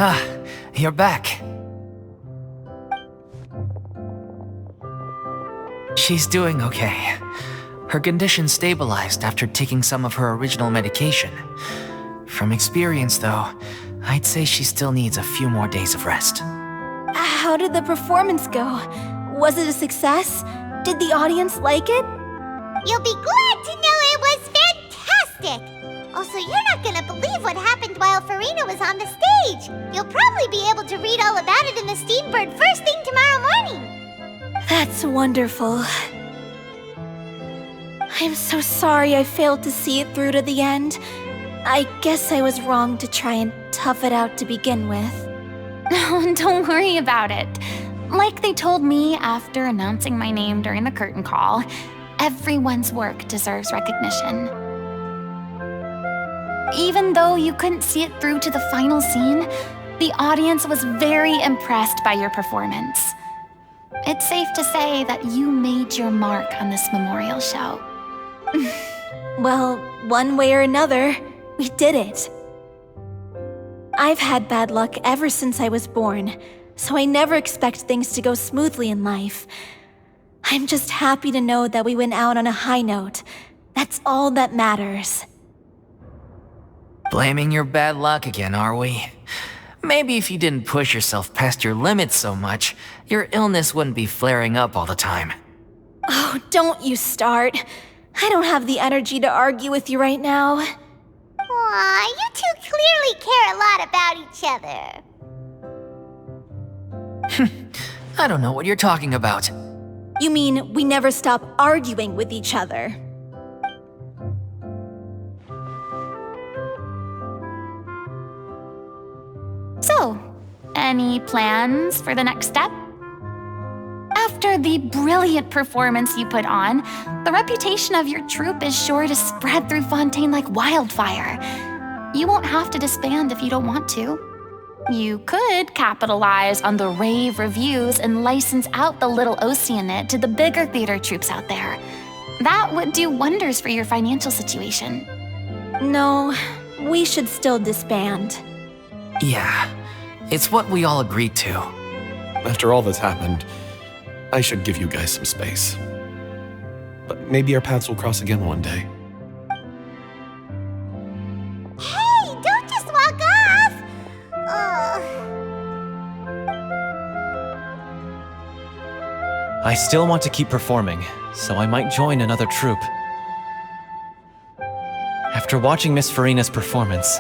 Ah, you're back. She's doing okay. Her condition stabilized after taking some of her original medication. From experience, though, I'd say she still needs a few more days of rest. How did the performance go? Was it a success? Did the audience like it? You'll be glad to know it was fantastic! Also, you're not gonna believe what happened while Farina was on the stage. You'll probably be able to read all about it in the Steambird first thing tomorrow morning. That's wonderful. I'm so sorry I failed to see it through to the end. I guess I was wrong to try and tough it out to begin with. No, don't worry about it. Like they told me after announcing my name during the curtain call, everyone's work deserves recognition. Even though you couldn't see it through to the final scene, the audience was very impressed by your performance. It's safe to say that you made your mark on this memorial show. Well, one way or another, we did it. I've had bad luck ever since I was born, so I never expect things to go smoothly in life. I'm just happy to know that we went out on a high note. That's all that matters. Blaming your bad luck again, are we? Maybe if you didn't push yourself past your limits so much, your illness wouldn't be flaring up all the time. Oh, don't you start. I don't have the energy to argue with you right now. Aw, you two clearly care a lot about each other. I don't know what you're talking about. You mean we never stop arguing with each other? So, any plans for the next step? After the brilliant performance you put on, the reputation of your troupe is sure to spread through Fontaine like wildfire. You won't have to disband if you don't want to. You could capitalize on the rave reviews and license out the little oceanide to the bigger theater troupes out there. That would do wonders for your financial situation. No, we should still disband. Yeah, it's what we all agreed to. After all that's happened, I should give you guys some space. But maybe our paths will cross again one day. Hey, don't just walk off! I still want to keep performing, so I might join another troupe. After watching Miss Farina's performance,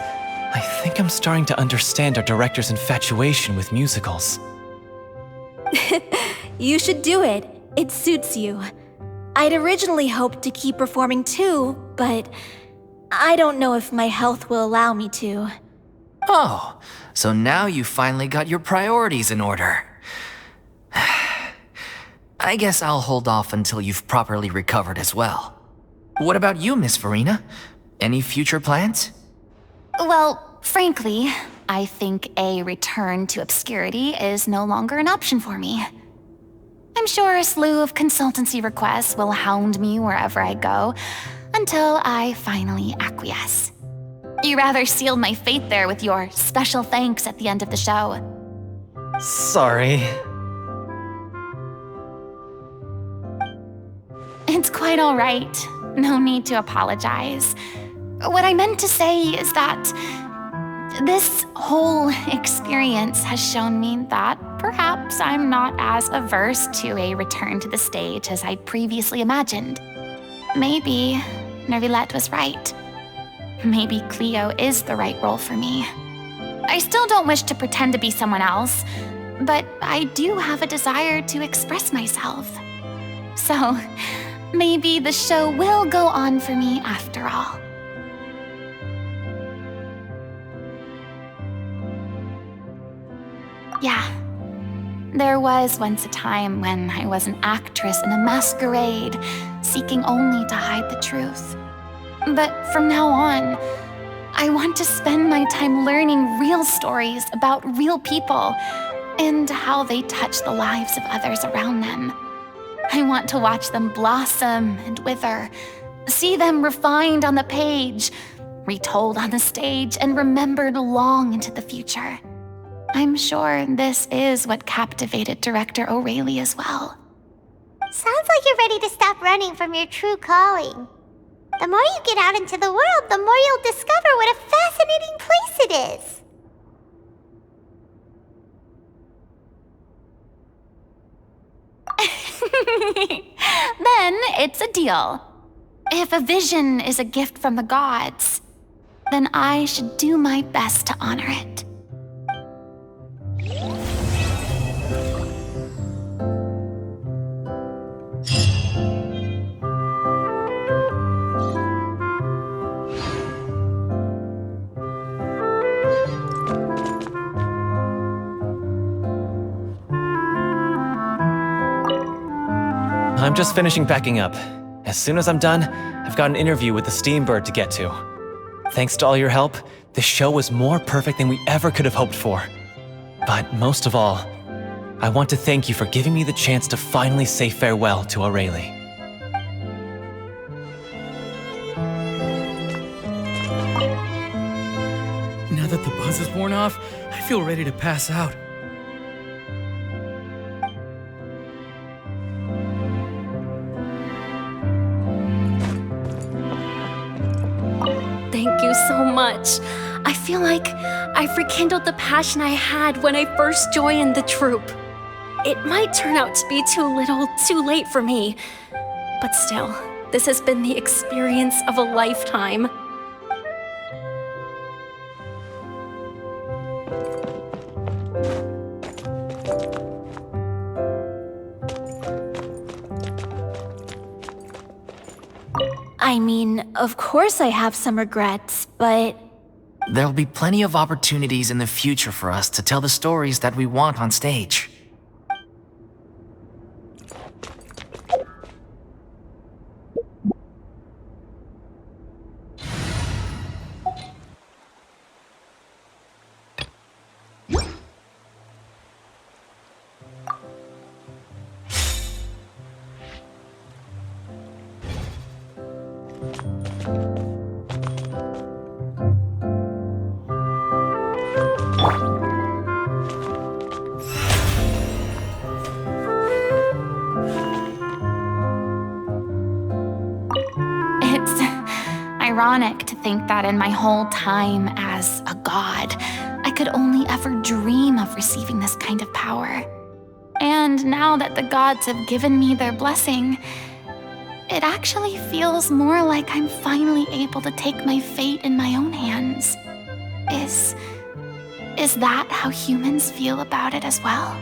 I think I'm starting to understand our director's infatuation with musicals. You should do it. It suits you. I'd originally hoped to keep performing too, but I don't know if my health will allow me to. Oh, so now you finally got your priorities in order. I guess I'll hold off until you've properly recovered as well. What about you, Miss Farina? Any future plans? Well, frankly, I think a return to obscurity is no longer an option for me. I'm sure a slew of consultancy requests will hound me wherever I go, until I finally acquiesce. You rather sealed my fate there with your special thanks at the end of the show. Sorry. It's quite all right. No need to apologize. What I meant to say is that this whole experience has shown me that perhaps I'm not as averse to a return to the stage as I'd previously imagined. Maybe Nervilette was right. Maybe Cleo is the right role for me. I still don't wish to pretend to be someone else, but I do have a desire to express myself. So, maybe the show will go on for me after all. Yeah. There was once a time when I was an actress in a masquerade, seeking only to hide the truth. But from now on, I want to spend my time learning real stories about real people and how they touch the lives of others around them. I want to watch them blossom and wither, see them refined on the page, retold on the stage, and remembered long into the future. I'm sure this is what captivated director O'Reilly as well. Sounds like you're ready to stop running from your true calling. The more you get out into the world, the more you'll discover what a fascinating place it is. Then it's a deal. If a vision is a gift from the gods, then I should do my best to honor it. I'm just finishing packing up. As soon as I'm done, I've got an interview with the Steambird to get to. Thanks to all your help, this show was more perfect than we ever could have hoped for. But most of all, I want to thank you for giving me the chance to finally say farewell to O'Reilly. Now that the buzz is worn off, I feel ready to pass out. Thank you so much. I feel like I've rekindled the passion I had when I first joined the troupe. It might turn out to be too little, too late for me, but still, this has been the experience of a lifetime. I mean, of course I have some regrets, but... There'll be plenty of opportunities in the future for us to tell the stories that we want on stage. Ironic to think that in my whole time as a god, I could only ever dream of receiving this kind of power. And now that the gods have given me their blessing, it actually feels more like I'm finally able to take my fate in my own hands. Is that how humans feel about it as well?